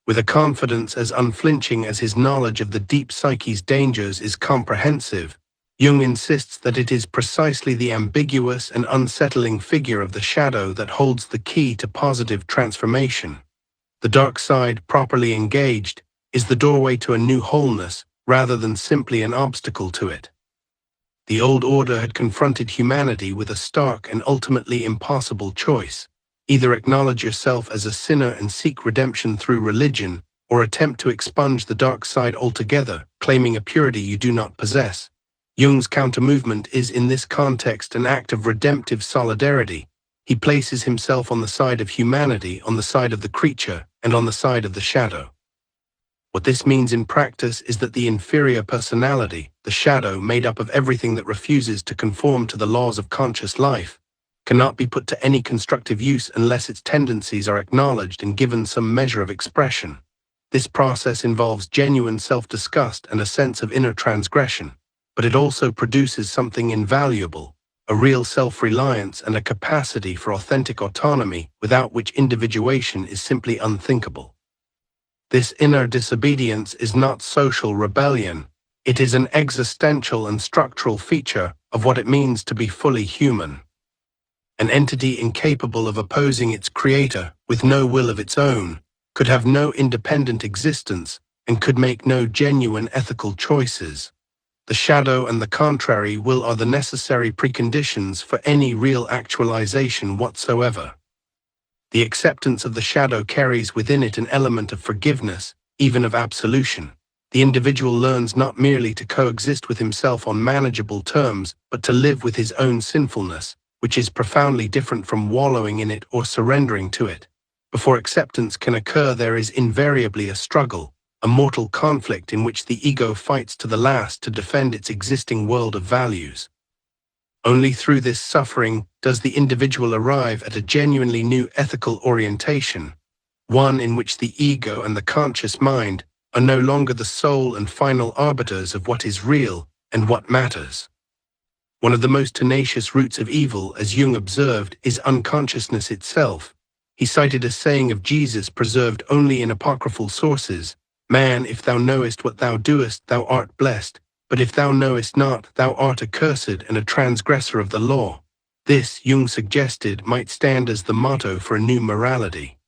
With a confidence as unflinching as his knowledge of the deep psyche's dangers is comprehensive, Jung insists that it is precisely the ambiguous and unsettling figure of the shadow that holds the key to positive transformation. The dark side, properly engaged, is the doorway to a new wholeness, rather than simply an obstacle to it. The old order had confronted humanity with a stark and ultimately impossible choice: either acknowledge yourself as a sinner and seek redemption through religion, or attempt to expunge the dark side altogether, claiming a purity you do not possess. Jung's counter-movement is in this context an act of redemptive solidarity. He places himself on the side of humanity, on the side of the creature, and on the side of the shadow. What this means in practice is that the inferior personality, the shadow made up of everything that refuses to conform to the laws of conscious life, cannot be put to any constructive use unless its tendencies are acknowledged and given some measure of expression. This process involves genuine self-disgust and a sense of inner transgression, but it also produces something invaluable: a real self-reliance and a capacity for authentic autonomy without which individuation is simply unthinkable. This inner disobedience is not social rebellion. It is an existential and structural feature of what it means to be fully human. An entity incapable of opposing its creator, with no will of its own, could have no independent existence and could make no genuine ethical choices. The shadow and the contrary will are the necessary preconditions for any real actualization whatsoever. The acceptance of the shadow carries within it an element of forgiveness, even of absolution. The individual learns not merely to coexist with himself on manageable terms, but to live with his own sinfulness, which is profoundly different from wallowing in it or surrendering to it. Before acceptance can occur, there is invariably a struggle, a mortal conflict in which the ego fights to the last to defend its existing world of values. Only through this suffering does the individual arrive at a genuinely new ethical orientation, one in which the ego and the conscious mind are no longer the sole and final arbiters of what is real and what matters. One of the most tenacious roots of evil, as Jung observed, is unconsciousness itself. He cited a saying of Jesus preserved only in apocryphal sources: "Man, if thou knowest what thou doest, thou art blessed. But if thou knowest not, thou art accursed and a transgressor of the law." This, Jung suggested, might stand as the motto for a new morality.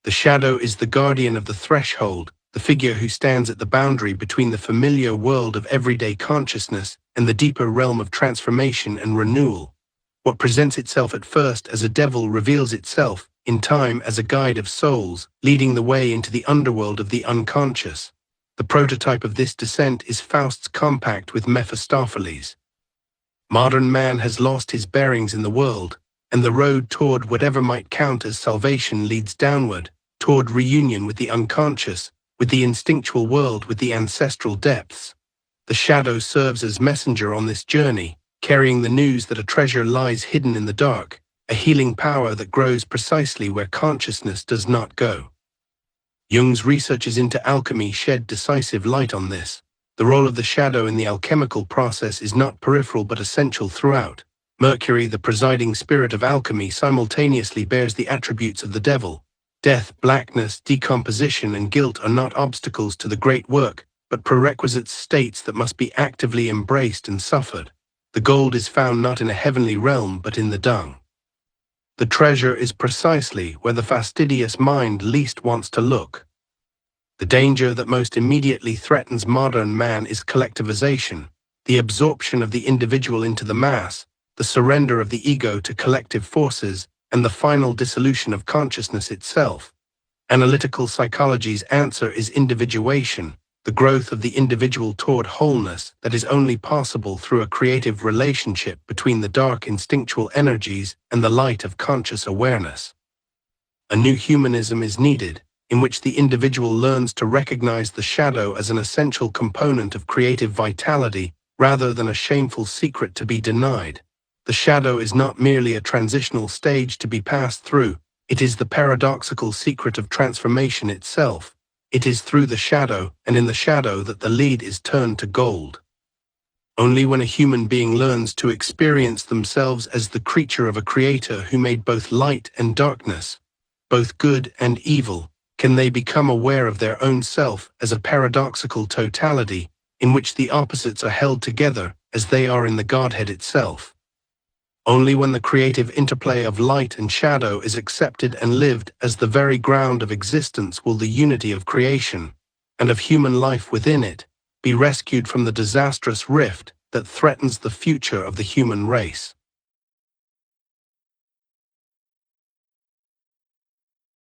The shadow is the guardian of the threshold, the figure who stands at the boundary between the familiar world of everyday consciousness and the deeper realm of transformation and renewal. What presents itself at first as a devil reveals itself, in time, as a guide of souls, leading the way into the underworld of the unconscious. The prototype of this descent is Faust's compact with Mephistopheles. Modern man has lost his bearings in the world, and the road toward whatever might count as salvation leads downward, toward reunion with the unconscious, with the instinctual world, with the ancestral depths. The shadow serves as messenger on this journey, carrying the news that a treasure lies hidden in the dark, a healing power that grows precisely where consciousness does not go. Jung's researches into alchemy shed decisive light on this. The role of the shadow in the alchemical process is not peripheral but essential throughout. Mercury, the presiding spirit of alchemy, simultaneously bears the attributes of the devil. Death, blackness, decomposition, and guilt are not obstacles to the great work, but prerequisite states that must be actively embraced and suffered. The gold is found not in a heavenly realm but in the dung. The treasure is precisely where the fastidious mind least wants to look. The danger that most immediately threatens modern man is collectivization, the absorption of the individual into the mass, the surrender of the ego to collective forces, and the final dissolution of consciousness itself. Analytical psychology's answer is individuation, the growth of the individual toward wholeness that is only possible through a creative relationship between the dark instinctual energies and the light of conscious awareness. A new humanism is needed, in which the individual learns to recognize the shadow as an essential component of creative vitality rather than a shameful secret to be denied. The shadow is not merely a transitional stage to be passed through, it is the paradoxical secret of transformation itself. It is through the shadow and in the shadow that the lead is turned to gold. Only when a human being learns to experience themselves as the creature of a creator who made both light and darkness, both good and evil, can they become aware of their own self as a paradoxical totality in which the opposites are held together as they are in the Godhead itself. Only when the creative interplay of light and shadow is accepted and lived as the very ground of existence will the unity of creation, and of human life within it, be rescued from the disastrous rift that threatens the future of the human race.